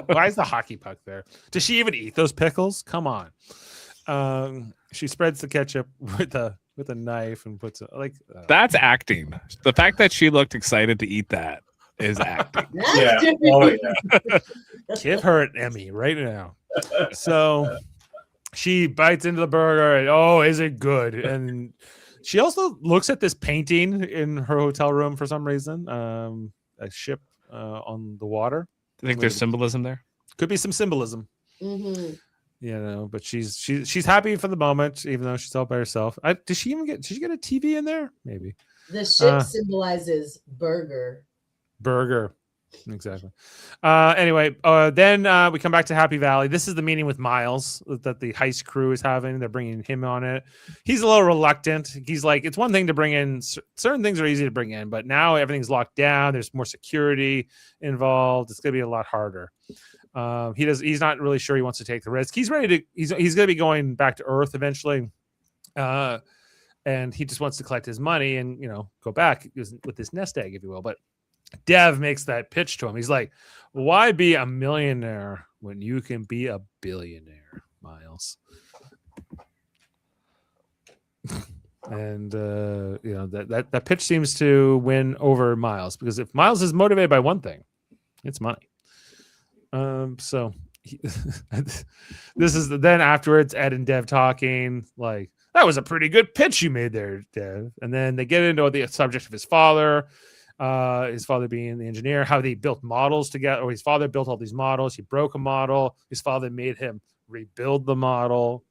Why is the hockey puck there? Does she even eat those pickles? Come on. She spreads the ketchup with a knife and puts it like. That's acting. The fact that she looked excited to eat that is acting. Yeah. Oh, yeah. Give her an Emmy right now. So she bites into the burger and is it good? And she also looks at this painting in her hotel room for some reason. A ship on the water. I think there's symbolism there. Could be some symbolism. Mm-hmm. You know, but she's happy for the moment, even though she's all by herself. Did she get a TV in there? Maybe. The ship symbolizes burger. Exactly. Anyway, then we come back to Happy Valley. This is the meeting with Miles that the heist crew is having. They're bringing him on it. He's a little reluctant. He's like, it's one thing to bring in certain things are easy to bring in, but now everything's locked down. There's more security involved. It's going to be a lot harder. He's not really sure he wants to take the risk. He's ready to. He's going to be going back to Earth eventually. And he just wants to collect his money and go back with this nest egg, if you will. But Dev makes that pitch to him. He's like, "Why be a millionaire when you can be a billionaire, Miles?" And that pitch seems to win over Miles, because if Miles is motivated by one thing, it's money. So this is then afterwards, Ed and Dev talking like, that was a pretty good pitch you made there, Dev. And then they get into the subject of his father being the engineer, how they built models together. Or his father built all these models. He broke a model. His father made him rebuild the model,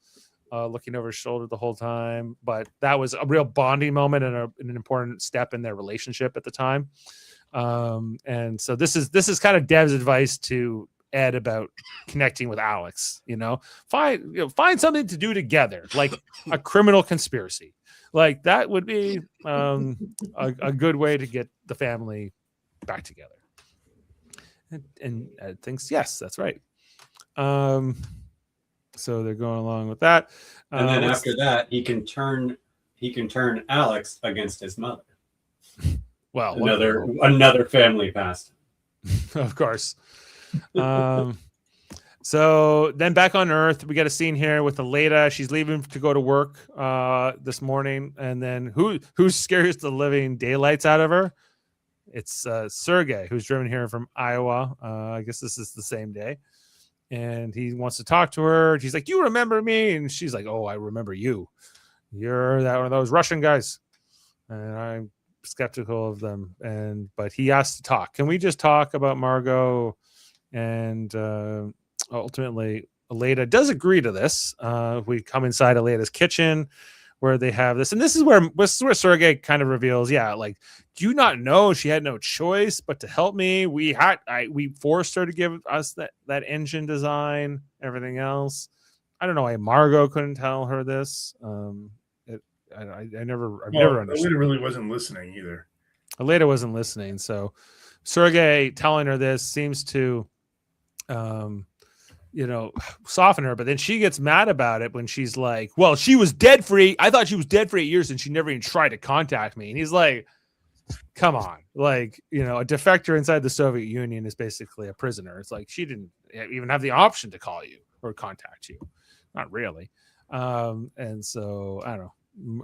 looking over his shoulder the whole time. But that was a real bonding moment and an important step in their relationship at the time. And so this is kind of Dev's advice to Ed about connecting with Alex. Find something to do together, like a criminal conspiracy. Like that would be a good way to get the family back together. And Ed thinks, yes, that's right. So they're going along with that. And then after that, he can turn Alex against his mother. Well, another family past. Of course. So then back on Earth, we got a scene here with Aleda. She's leaving to go to work this morning, and then who scares the living daylights out of her? It's Sergei, who's driven here from Iowa. I guess this is the same day, and he wants to talk to her. She's like, "You remember me?" And she's like, "Oh, I remember you. You're that one of those Russian guys," and I'm skeptical of them. But he asked to talk. Can we just talk about Margo? And ultimately, Aleda does agree to this. We come inside Aleda's kitchen where they have this. And this is where Sergei kind of reveals, do you not know she had no choice but to help me? We forced her to give us that engine design, everything else. I don't know why Margo couldn't tell her this. I never understood. Aleda really wasn't listening either. Aleda wasn't listening. So Sergei telling her this seems to soften her, but then she gets mad about it when she's like, well, she was dead for I thought she was dead for 8 years and she never even tried to contact me. And he's like, come on, a defector inside the Soviet Union is basically a prisoner. It's like she didn't even have the option to call you or contact you. Not really. And so I don't know.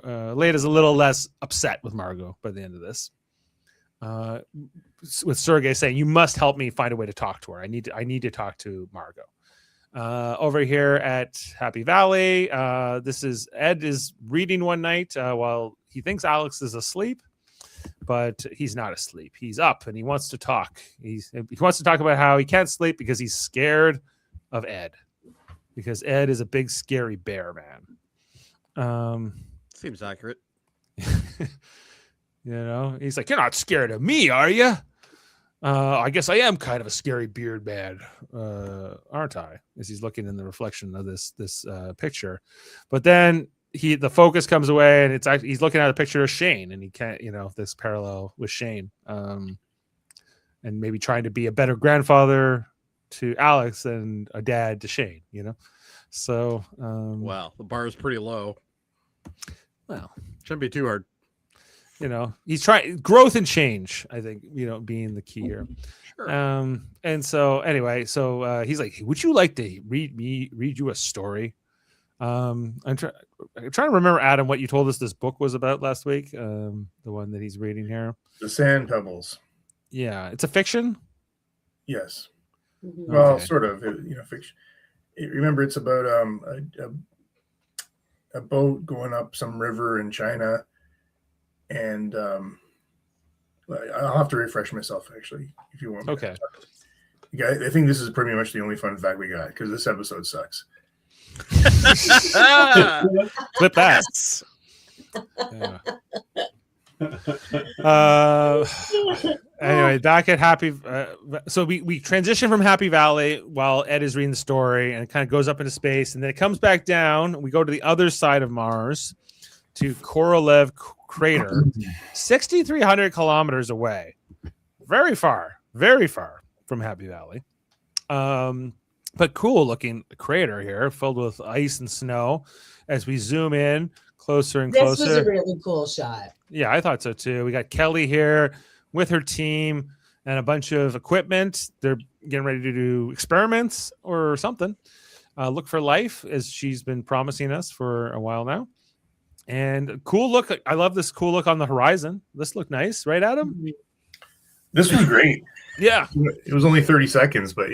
Aleda's a little less upset with Margo by the end of this. With Sergei saying, you must help me find a way to talk to her. I need to talk to Margo. Over here at Happy Valley, Ed is reading one night while he thinks Alex is asleep, but he's not asleep. He's up and he wants to talk. He wants to talk about how he can't sleep because he's scared of Ed, because Ed is a big scary bear man. Seems accurate. He's like, you're not scared of me, are you? I guess I am kind of a scary beard man, aren't I? As he's looking in the reflection of this picture. But then the focus comes away, and he's looking at a picture of Shane, and he can't, this parallel with Shane, and maybe trying to be a better grandfather to Alex and a dad to Shane. So wow, the bar is pretty low. Well, shouldn't be too hard. He's trying growth and change, I think, being the key here. Sure. And so anyway, he's like, would you like to read you a story? I'm trying to remember, Adam, what you told us this book was about last week. The one that he's reading here. The Sand Pebbles. Yeah. It's a fiction. Yes. Mm-hmm. Well, Okay. sort of, fiction. Remember, it's about a boat going up some river in China, and I'll have to refresh myself, actually, if you want. Okay. I think this is pretty much the only fun fact we got, because this episode sucks. Flip that. Yeah. Anyway, back at Happy. So we transition from Happy Valley while Ed is reading the story, and it kind of goes up into space, and then it comes back down. We go to the other side of Mars, to Korolev crater, 6,300 kilometers away. Very far from Happy Valley. But cool looking crater here, filled with ice and snow. As we zoom in closer and closer. This was a really cool shot. Yeah, I thought so too. We got Kelly here with her team and a bunch of equipment. They're getting ready to do experiments or something. Look for life, as she's been promising us for a while now. And cool look. I love this cool look on the horizon. This looked nice, right, Adam? This was great. Yeah. It was only 30 seconds, but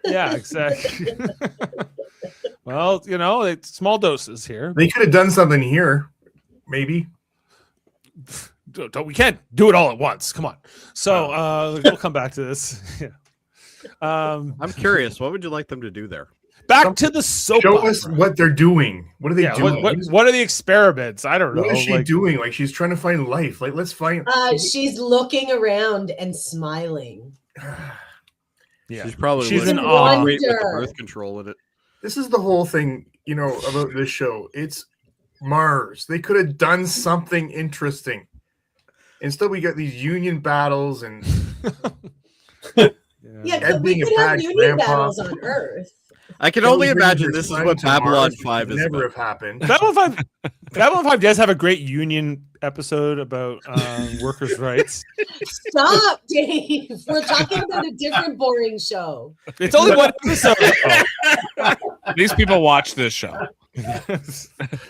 Yeah, exactly. Well, it's small doses here. They could have done something here, maybe. We can't do it all at once. Come on. So we'll come back to this. Yeah. I'm curious. What would you like them to do there? Back to the soap Show opera. us what they're doing. What are they doing? What are the experiments? I don't know. What is she doing? Like, she's trying to find life. Like, let's find. She's looking around and smiling. Yeah, She's probably she's looking in awe. great with the birth control in it. This is the whole thing, about this show. It's Mars. They could have done something interesting. Instead, we got these union battles and Yeah, we could have union battles on Earth. I can only imagine this is what Babylon 5 is never about. have happened. Babylon 5 does have a great union episode about workers' rights. Stop, Dave. We're talking about a different boring show. It's only one episode. These people watch this show.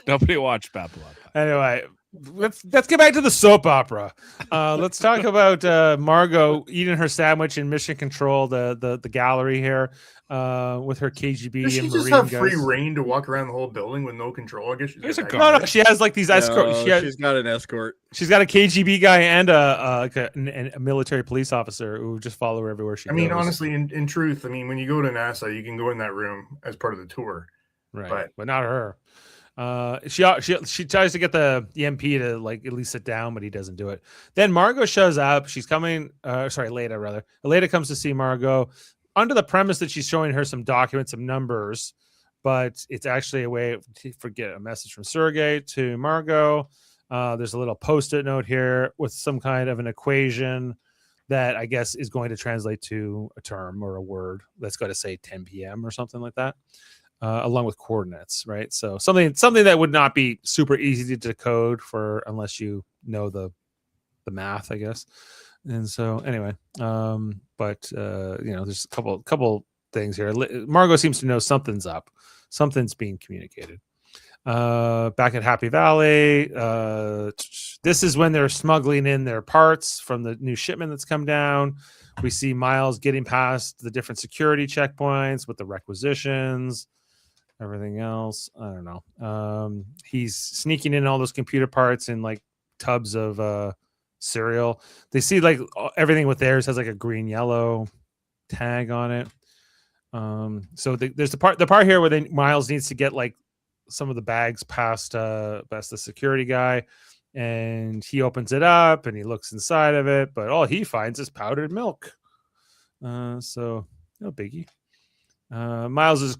Nobody watched Babylon 5. Anyway, let's get back to the soap opera. Let's talk about Margo eating her sandwich in Mission Control, the gallery here, with her KGB Does she and just Marine have guys. free reign to walk around the whole building with no control? I guess she's No, she has like these escorts. She's got an escort. She's got a KGB guy and a military police officer who just follow her everywhere she goes. I mean, honestly, in truth, when you go to NASA, you can go in that room as part of the tour. Right, but not her. She tries to get the MP to like at least sit down, but he doesn't do it. Then Margo shows up. She's coming. Leda rather. Leda comes to see Margo under the premise that she's showing her some documents, some numbers, but it's actually a way to forget a message from Sergei to Margo. There's a little post-it note here with some kind of an equation that I guess is going to translate to a term or a word that's going to say 10 p.m. or something like that. Along with coordinates, right? So something that would not be super easy to decode unless you know the math, I guess. And so anyway, there's a couple things here. Margo seems to know something's up, something's being communicated. Back at Happy Valley, this is when they're smuggling in their parts from the new shipment that's come down. We see Miles getting past the different security checkpoints with the requisitions. Everything else, I don't know. He's sneaking in all those computer parts in like tubs of cereal. They see like everything with theirs has like a green yellow tag on it. So there's the part here where Miles needs to get like some of the bags past the security guy, and he opens it up and he looks inside of it, but all he finds is powdered milk. So no biggie. Miles is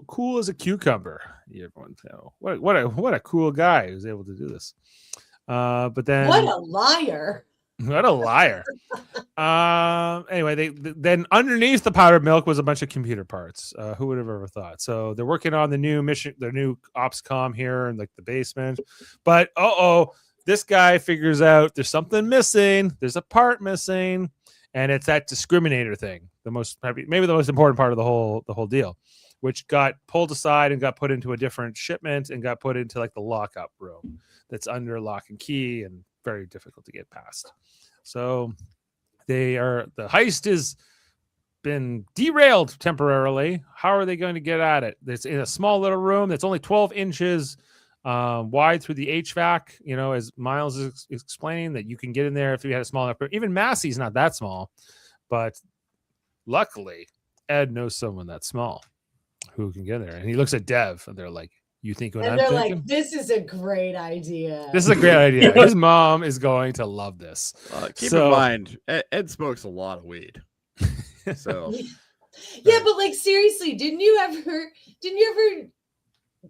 cool as a cucumber. Everyone know what a cool guy who's able to do this. But then what a liar! What a liar. Anyway, then underneath the powdered milk was a bunch of computer parts. Who would have ever thought? So they're working on the new mission, their new ops comm here in like the basement. But this guy figures out there's something missing. There's a part missing. And it's that discriminator thing, maybe the most important part of the whole deal, which got pulled aside and got put into a different shipment and got put into like the lockup room that's under lock and key and very difficult to get past. So the heist has been derailed temporarily. How are they going to get at it? It's in a small little room that's only 12 inches wide through the HVAC, as Miles is explaining, that you can get in there if you had a small enough. Even Massey's not that small, but luckily Ed knows someone that small who can get there. And he looks at Dev and they're like, you think what I'm thinking? They're like, this is a great idea. This is a great idea. His mom is going to love this. Keep in mind, Ed smokes a lot of weed. So yeah, but like seriously, didn't you ever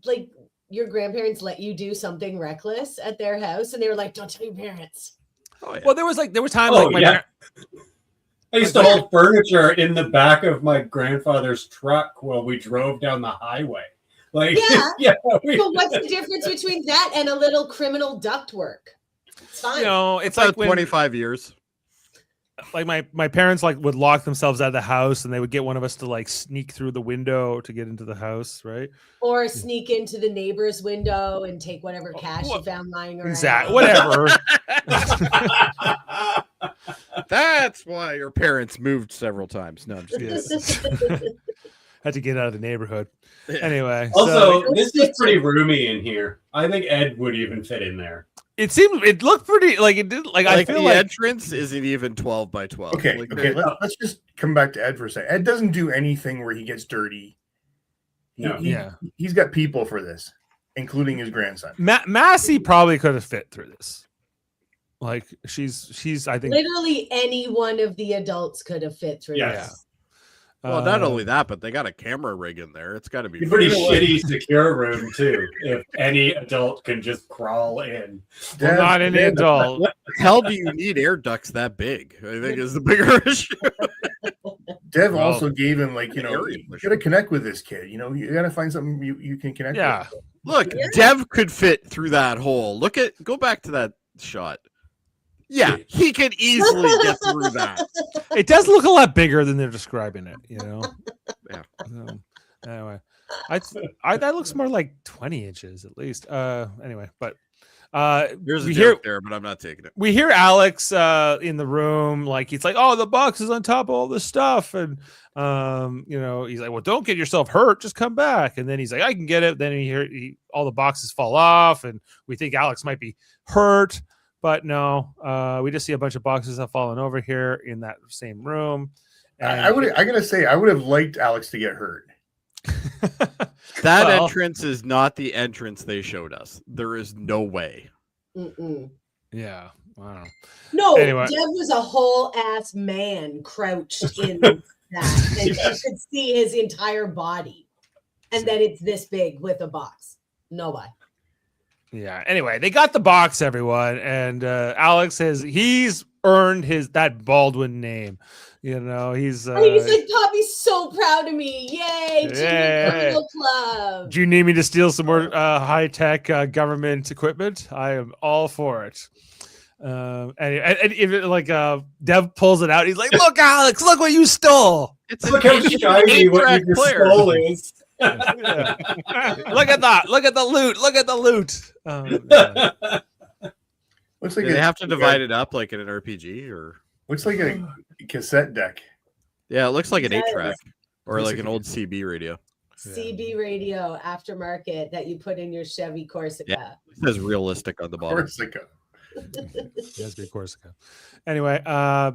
like your grandparents let you do something reckless at their house and they were like, don't tell your parents? Oh, yeah. Well, there was times like my I used to hold furniture in the back of my grandfather's truck while we drove down the highway. Like, yeah. But what's the difference between that and a little criminal ductwork? It's fine. It's like 25 years. Like my parents would lock themselves out of the house and they would get one of us to like sneak through the window to get into the house, right? Or sneak into the neighbor's window and take whatever cash you found lying around. Exactly. Whatever. That's why your parents moved several times. No, I'm just kidding. had to get out of the neighborhood. Anyway, Also, so this is pretty roomy in here. I think Ed would even fit in there. it looked pretty like it did. Like I feel the like entrance isn't even 12 by 12. Okay, Like, okay. Let's just come back to Ed for a second. Ed doesn't do anything where he gets dirty. No. He's got people for this, including his grandson. Massey probably could have fit through this. Like she's I think Literally any one of the adults could have fit through Yes. this. well, not only that, but they got a camera rig in there. It's got to be A pretty fun. shitty secure room too. If any adult can just crawl in. well, not any adult. What the hell do you need air ducts that big? I think is the bigger issue. Dev Well, also gave him you got to connect with this kid. You got to find something you can connect Yeah. with. Look, Dev could fit through that hole. Go back to that shot. Yeah, he could easily get through that. It does look a lot bigger than they're describing it, you know. Yeah. So, anyway, that looks more like 20 inches at least. Anyway, but There's a we joke there, but I'm not taking it. we hear Alex in the room, like he's like, "Oh, the box is on top of all this stuff," and he's like, "Well, don't get yourself hurt, just come back." And then he's like, "I can get it." Then all the boxes fall off, and we think Alex might be hurt. But no, we just see a bunch of boxes have fallen over here in that same room. And I gotta say, I would have liked Alex to get hurt. That Well- entrance is not the entrance they showed us. There is no way. Mm-mm. Yeah, I don't know. No, Anyway. Dev was a whole ass man crouched in that, and you could see his entire body, and then it's this big with a box. No way. Yeah. Anyway, they got the box, everyone, and Alex he's earned that Baldwin name. You know, he's. And he's like, Poppy's so proud of me! Yay! Jimmy Yay. Criminal Club. Do you need me to steal some more high tech government equipment? I am all for it. And even like Dev pulls it out, he's like, "Look, Alex, look what you stole! It's Look how shiny what you just stole is. Yeah. Look at that! Look at the loot! Look at the loot!" Looks Do like they have to divide it up like in an RPG, or Looks like a cassette deck. yeah, it looks like an It 8-track or Looks like like an old CB radio. CB radio aftermarket that you put in your Chevy Corsica. It says realistic on the bottom. Corsica. Yes, of course. Anyway,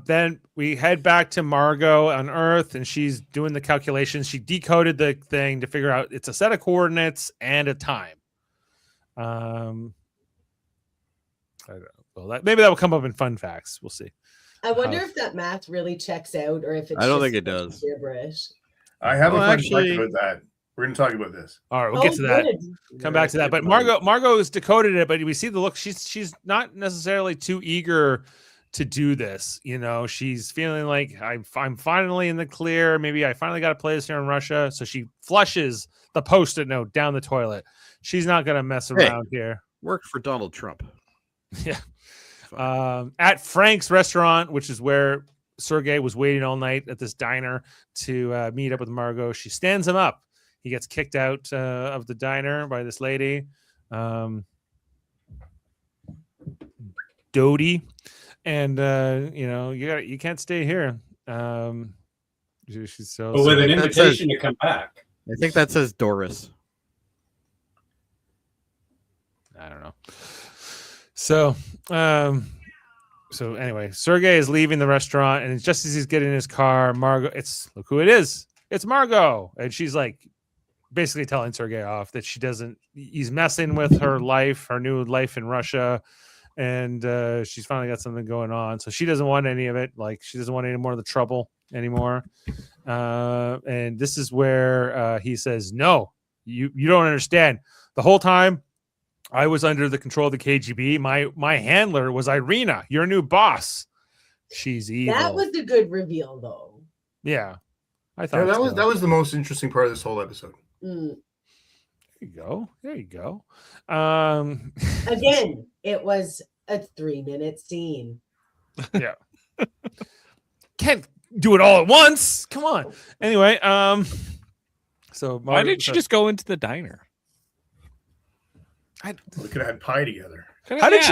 then we head back to Margo on Earth, and she's doing the calculations. She decoded the thing to figure out it's a set of coordinates and a time. I don't know. Well, maybe that will come up in fun facts. We'll see. I wonder if that math really checks out, or if it's I don't just think it does. gibberish. I have a Well, fun actually- fact about that. We're going to talk about this. All right, we'll get to that. Good. Come back to that. But Margo has decoded it, but we see the look. She's not necessarily too eager to do this. You know, she's feeling like I'm finally in the clear. Maybe I finally got a place here in Russia. So she flushes the Post-it note down the toilet. She's not going to mess around here. Worked for Donald Trump. Yeah. Fine. At Frank's restaurant, which is where Sergei was waiting all night at this diner to meet up with Margo. She stands him up. He gets kicked out of the diner by this lady, Jody, and you can't stay here. She's so. But with an That invitation to come back. I think that says Doris. I don't know. So anyway, Sergei is leaving the restaurant, and just as he's getting in his car, Margo, look who it is. It's Margo, and she's like basically telling Sergei off that he's messing with her life, her new life in Russia, and she's finally got something going on. So she doesn't want any of it. Like, she doesn't want any more of the trouble anymore. And this is where he says, "No, you don't understand. The whole time I was under the control of the KGB. My handler was Irina, your new boss. She's evil." That was a good reveal, though. Yeah. I thought Yeah, that was the most interesting part of this whole episode. Mm. There you go. Again, it was a 3-minute scene. Can't do it all at once. Come on. Anyway, so Why didn't she just go into the diner? We could have had pie together. How did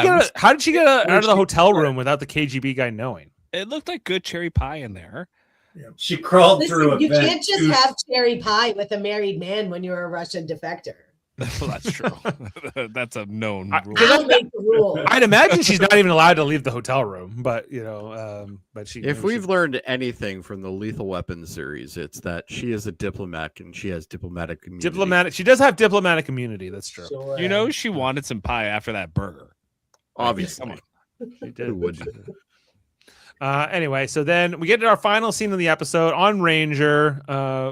she get out of the hotel room without the KGB guy knowing? It looked like good cherry pie in there. She crawled through a Listen, you vent. can't just have cherry pie with a married man when you're a Russian defector. Well, that's true. That's a known rule. I'll make the rule. I'd imagine she's not even allowed to leave the hotel room, but but she. If we've learned anything from the Lethal Weapon series, it's that she is a diplomat and she has diplomatic immunity. she does have diplomatic immunity. That's true. Sure. You know, she wanted some pie after that burger. Obviously. She did. Who wouldn't? Anyway, so then we get to our final scene of the episode on Ranger,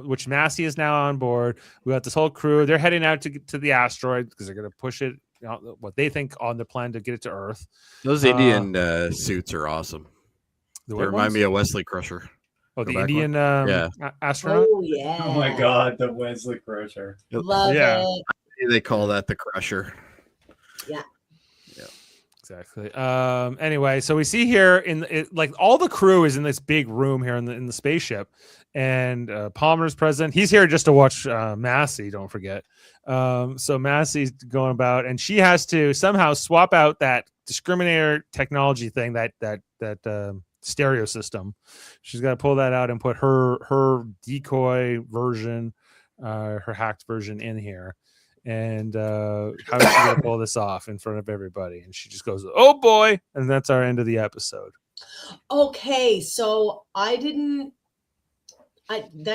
which Massey is now on board. We got this whole crew. They're heading out to the asteroid because they're going to push it, what they think on the plan to get it to Earth. Those Indian suits are awesome. The They what remind ones? me of Wesley Crusher. Oh, the Go back Indian astronaut? Oh yeah. Oh my God, the Wesley Crusher. Love Yeah. it. They call that the Crusher. Exactly. Anyway, so we see here like all the crew is in this big room here in the spaceship, and Palmer's present. He's here just to watch Massey. Don't forget. So Massey's going about, and she has to somehow swap out that discriminator technology thing, that stereo system. She's got to pull that out and put her decoy version, her hacked version in here. And how is she gonna pull this off in front of everybody? And she just goes, "Oh boy!" And that's our end of the episode. Okay, so that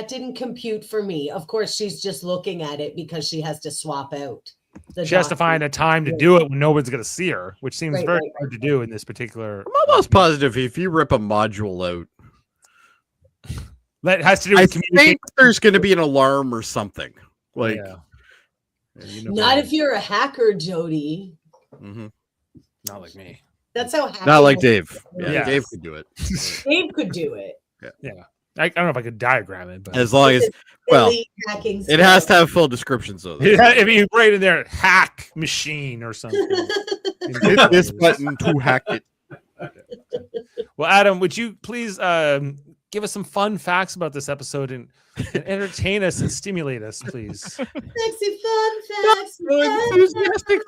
didn't compute for me. Of course, she's just looking at it because she has to swap out. She has to find a time to do it when no one's gonna see her, which seems Right, very right, hard to do in this particular. I'm almost positive if you rip a module out, That has to do I with communication. think there's going to be an alarm or something. Like, Yeah. Not if you're a hacker, Jody. Mhm. Not like me. That's how hacking Not like works. Dave. Yeah, Yeah. Dave could do it. Dave could do it. I don't know if I could diagram it, but As long as, well, Elite hacking it has to have full descriptions of it. if you write in there hack machine or something. Hit this button to hack it. Well, Adam, would you please give us some fun facts about this episode and entertain us and stimulate us, please? Sexy fun facts. Enthusiastic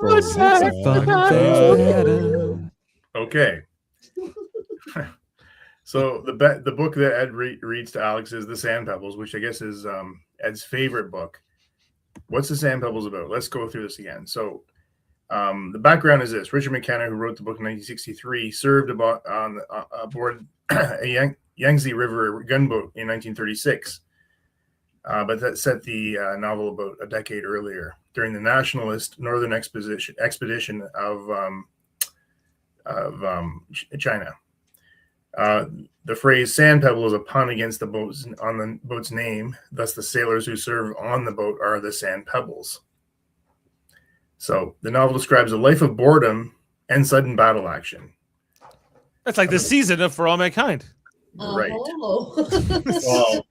Okay. So the book that Ed reads to Alex is The Sand Pebbles, which I guess is Ed's favorite book. What's The Sand Pebbles about? Let's go through this again. So the background is this. Richard McKenna, who wrote the book in 1963, served aboard a Yangtze River gunboat in 1936. But that set the novel about a decade earlier during the nationalist northern expedition of China. The phrase "sand pebble" is a pun against the boat's name. Thus, the sailors who serve on the boat are the sand pebbles. So, the novel describes a life of boredom and sudden battle action. That's like this season of For All Mankind. Right. Oh. Well,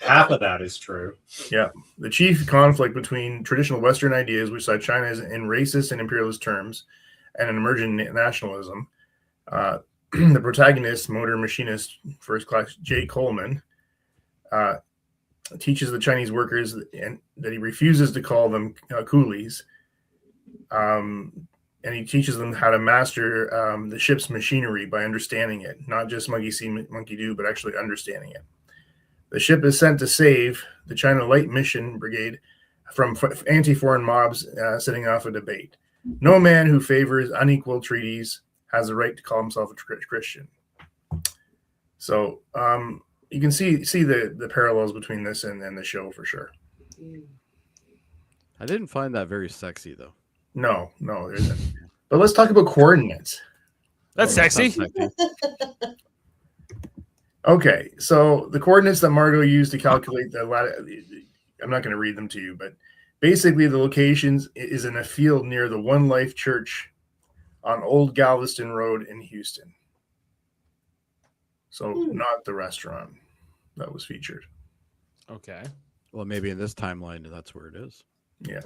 half of that is true. Yeah. The chief conflict between traditional Western ideas, which saw China as in racist and imperialist terms, and an emerging nationalism. The protagonist, motor machinist, first class Jay Coleman, teaches the Chinese workers that he refuses to call them coolies. And he teaches them how to master the ship's machinery by understanding it, not just monkey see, monkey do, but actually understanding it. The ship is sent to save the China Light Mission Brigade from anti-foreign mobs setting off a debate. No man who favors unequal treaties has the right to call himself a Christian. So you can see the parallels between this and the show for sure. I didn't find that very sexy, though. No, there isn't. But let's talk about coordinates. That's sexy. Okay, so the coordinates that Margo used to calculate the I'm not going to read them to you, but basically the locations is in a field near the One Life Church on Old Galveston Road in Houston. So not the restaurant that was featured. Okay. Well, maybe in this timeline, that's where it is. Yeah.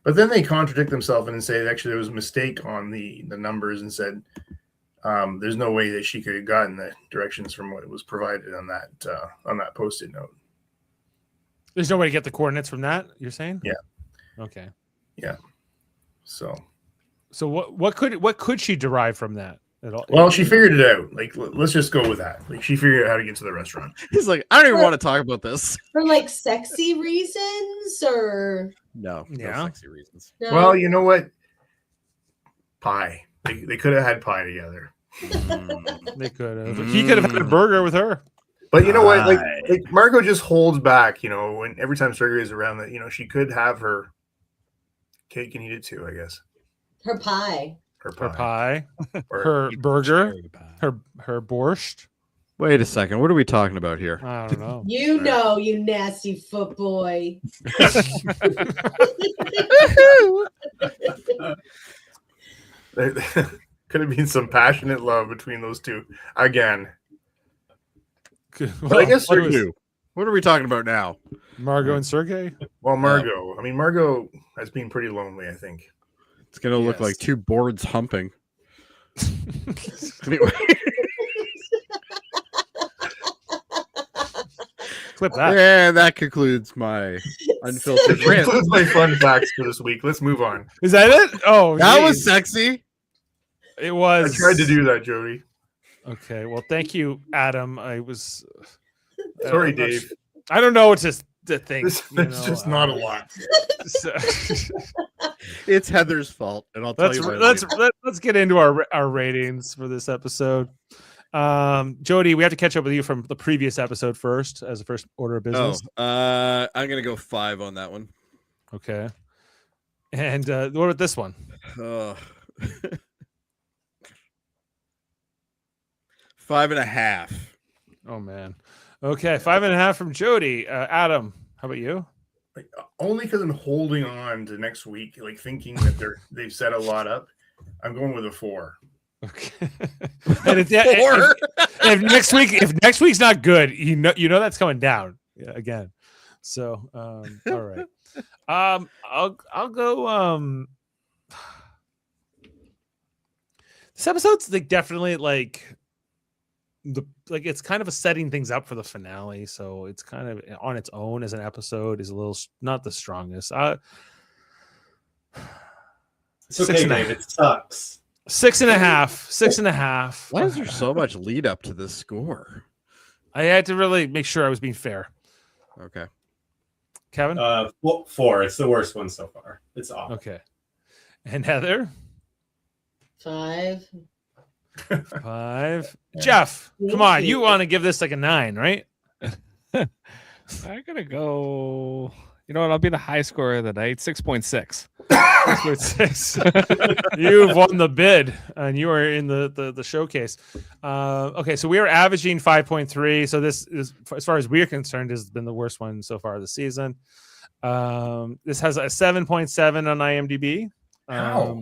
But then they contradict themselves and say actually there was a mistake on the numbers and said there's no way that she could have gotten the directions from what was provided on that Post-it note. There's no way to get the coordinates from that, you're saying? Yeah. Okay. Yeah. So what could she derive from that? at all. Well, she figured it out. Like, let's just go with that. Like, she figured out how to get to the restaurant. He's like, I don't even want to talk about this. For like sexy reasons or No, Yeah. no sexy reasons. no? Well, you know what? Pie. They could have had pie together. They could have. He could have had a burger with her. But you know what? Like Pie. Margo just holds back. You know, when every time Sergei is around, that she could have her cake and eat it too. I guess Her pie. her Her pie. pie, Or- her burger, Cherry pie. her borscht. Wait a second. What are we talking about here? I don't know. You know, you nasty foot boy. There could have been some passionate love between those two again. But I guess what Sergei- was What are we talking about now? Margo and Sergei. Well, Margo. I mean, Margo has been pretty lonely. I think. It's gonna look Yes. like two boards humping. Anyway, Clip that. and that concludes my unfiltered That rant. concludes my fun facts for this week. Let's move on. Is that it? Oh, That was geez. sexy. It I was. tried to do that, Jody. Okay. Well, thank you, Adam. I was. Sorry, I'm not Dave. su- I don't know what to think. It's just not a lot. So- It's Heather's fault, and I'll tell let's you why let's later. let's get into our ratings for this episode. Jody, we have to catch up with you from the previous episode first, as a first order of business. I'm gonna go 5 on that one. Okay. And what about this one? Uh, 5.5. Oh man. Okay, 5.5 from Jody. Adam, how about you? Like, only because I'm holding on to next week, like thinking that they've set a lot up. I'm going with a 4. Okay. And if next week's not good, you know that's coming down again. So all right. I'll go this episode's like definitely like it's kind of setting things up for the finale, so it's kind of on its own as an episode is a little not the strongest. It's okay, Dave. It sucks. 6.5. 6.5. Why is there so much lead up to this score? I had to really make sure I was being fair. Okay. Kevin? 4. It's the worst one so far. It's awful. Okay. And Heather? 5. 5. Jeff, come on. You want to give this like a 9, right? I'm gonna go. You know what? I'll be the high scorer of the night. 6.6. 6.6. You've won the bid, and you are in the showcase. Okay, so we are averaging 5.3. So this is, as far as we're concerned, has been the worst one so far this season. This has a 7.7 on IMDb. How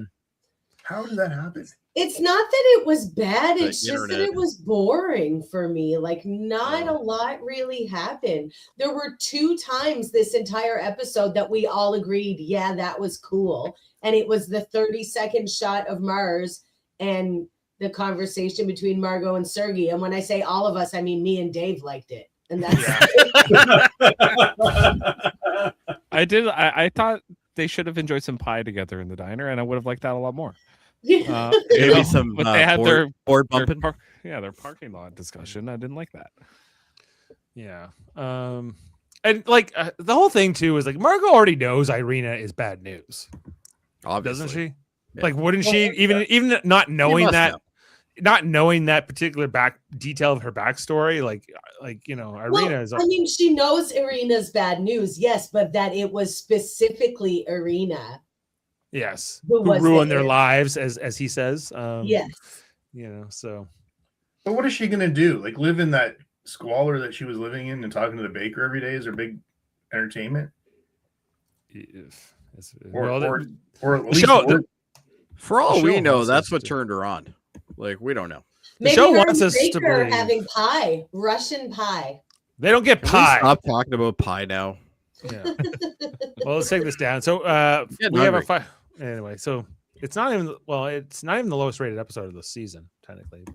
did that happen? It's not that it was bad. The It's just that internet. it was boring for me. Like, not a lot really happened. There were 2 times this entire episode that we all agreed, yeah, that was cool. And it was the 30-second shot of Mars and the conversation between Margo and Sergei. And when I say all of us, I mean me and Dave liked it. And that's I thought they should have enjoyed some pie together in the diner, and I would have liked that a lot more. Maybe some but they had board their bumping. their parking lot discussion. I didn't like that. Yeah. And like the whole thing too is like Margo already knows Irina is bad news, Obviously. doesn't she? Yeah. Like, wouldn't she even not knowing must that? know. Not knowing that particular back detail of her backstory, like Irina well, is. I mean, she knows Irina's bad news, yes, but that it was specifically Irina. Yes, Who who was ruined the- their lives, as he says. Yes. So But what is she gonna do? Like live in that squalor that she was living in and talking to the baker every day is her big entertainment? Or at least For all The we show know, wants that's us what to- turned her on. Like, we don't know. Maybe show her wants and us to Baker believe. having pie, Russian pie. they don't get Can we pie. stop talking about pie now? Yeah. Well, let's take this down. So Getting we have hungry. a 5. Anyway, so it's not even the lowest rated episode of the season technically,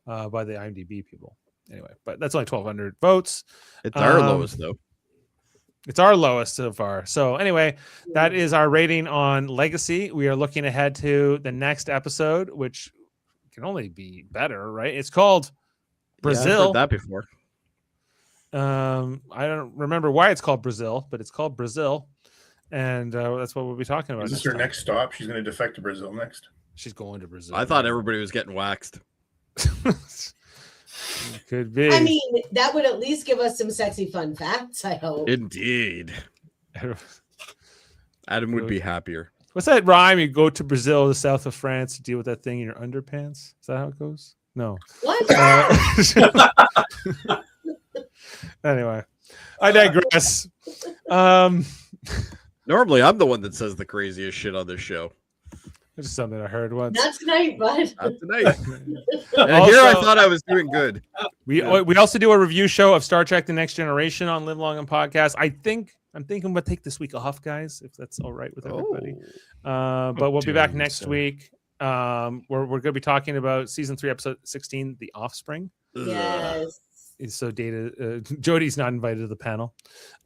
but by the IMDb people. Anyway, but that's only 1,200 votes. It's our Um, lowest, though. It's our lowest so far. So anyway, that is our rating on Legacy. We are looking ahead to the next episode, which can only be better, right? It's called Yeah, I've Brazil. heard that before. I don't remember why it's called Brazil, but it's called Brazil, and that's what we'll be talking about. Is this her next stop? She's going to defect to Brazil next. She's going to Brazil. I thought everybody was getting waxed. Could be. I mean, that would at least give us some sexy fun facts, I hope. Indeed. Adam would be happier. What's that rhyme? You go to Brazil, the south of France, to deal with that thing in your underpants. Is that how it goes? No. What? Anyway, I digress. Normally, I'm the one that says the craziest shit on this show. It's just something I heard once. Not tonight, bud. Not tonight. And here I thought I was doing good. We also do a review show of Star Trek: The Next Generation on Live Long and Podcast. I'm thinking we'll take this week off, guys, if that's all right with everybody. But we'll be back next week. We're going to be talking about season 3, episode 16, The Offspring. Yes. So Jody's not invited to the panel.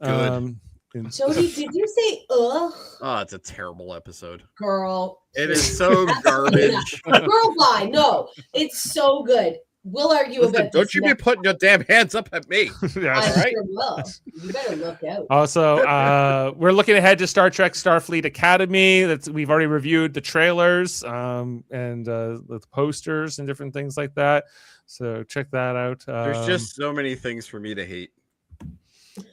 Good. Jody, did you say ugh? Oh, it's a terrible episode. Girl. It is so garbage. Girl, why? No, it's so good. We'll argue Listen, about don't this you be next- putting your damn hands up at me. Yes. I right. sure will. You better look out. Also, we're looking ahead to Star Trek Starfleet Academy. We've already reviewed the trailers and the posters and different things like that. So check that out. There's just so many things for me to hate.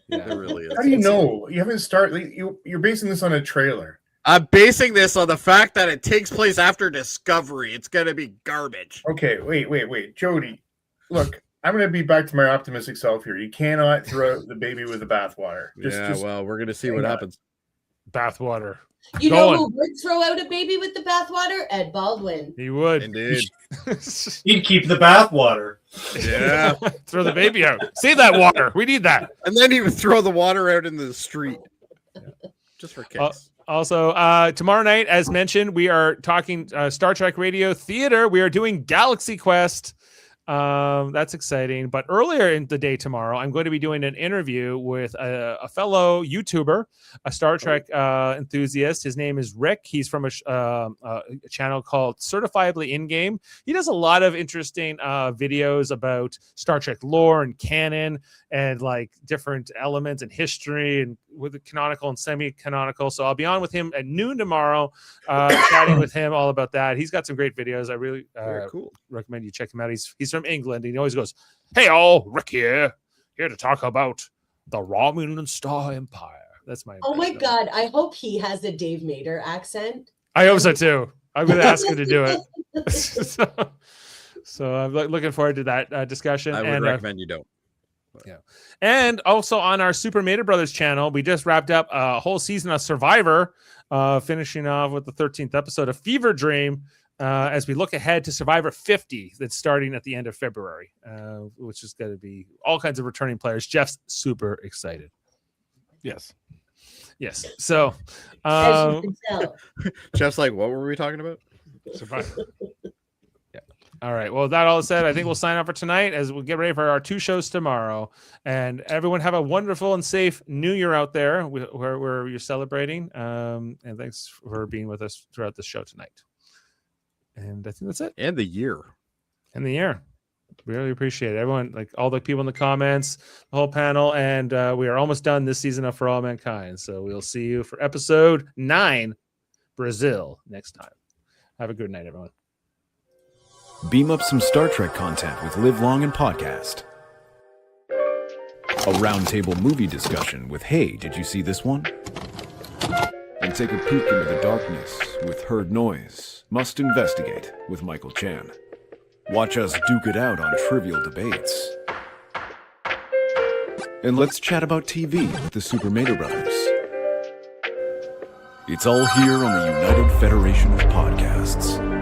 Yeah. There really is. How do you know? You haven't started. You're basing this on a trailer. I'm basing this on the fact that it takes place after Discovery. It's going to be garbage. Okay, wait. Jody, look, I'm going to be back to my optimistic self here. You cannot throw out the baby with the bathwater. Well, we're going to see what happens. bathwater. You Go know on. who would throw out a baby with the bathwater? Ed Baldwin. He would. Indeed. He'd keep the bath water. Yeah. Throw the baby out. Save that water. We need that. And then he would throw the water out into the street. Just for kicks. Also, tomorrow night, as mentioned, we are talking Star Trek Radio Theater. We are doing Galaxy Quest. That's exciting. But earlier in the day tomorrow, I'm going to be doing an interview with a fellow YouTuber, a Star Trek enthusiast. His name is Rick. He's from a channel called Certifiably In-Game. He does a lot of interesting videos about Star Trek lore and canon and like different elements and history and with the canonical and semi-canonical. So I'll be on with him at noon tomorrow, chatting with him all about that. He's got some great videos. I really Very cool. recommend you check him out. He's from England, and he always goes, "Hey all, Rick here to talk about the Romulan Star Empire." That's my. Oh my impression of it. God. I hope he has a Dave Mader accent. I hope so too. I'm going to ask him to do it. so I'm looking forward to that discussion. I would and recommend you don't. and also on our Super Mater Brothers channel, we just wrapped up a whole season of Survivor, finishing off with the 13th episode of Fever Dream. As we look ahead to Survivor 50, that's starting at the end of February, which is going to be all kinds of returning players. Jeff's super excited. Yes. So, As you can tell. Jeff's like, what were we talking about? Survivor. Yeah. All right. Well, with that all said, I think we'll sign off for tonight as we'll get ready for our 2 shows tomorrow. And everyone have a wonderful and safe New Year out there where you're celebrating. And thanks for being with us throughout the show tonight. And I think that's it. And the year. And the year. Really appreciate it. Everyone, like all the people in the comments, the whole panel. And we are almost done this season of For All Mankind. So we'll see you for episode 9, Brazil, next time. Have a good night, everyone. Beam up some Star Trek content with Live Long and Podcast. A roundtable movie discussion with Hey, did you see this one? And take a peek into the darkness with Heard Noise, Must Investigate with Michael Chan. Watch us duke it out on trivial debates. And let's chat about TV with the Super Mater Brothers. It's all here on the United Federation of Podcasts.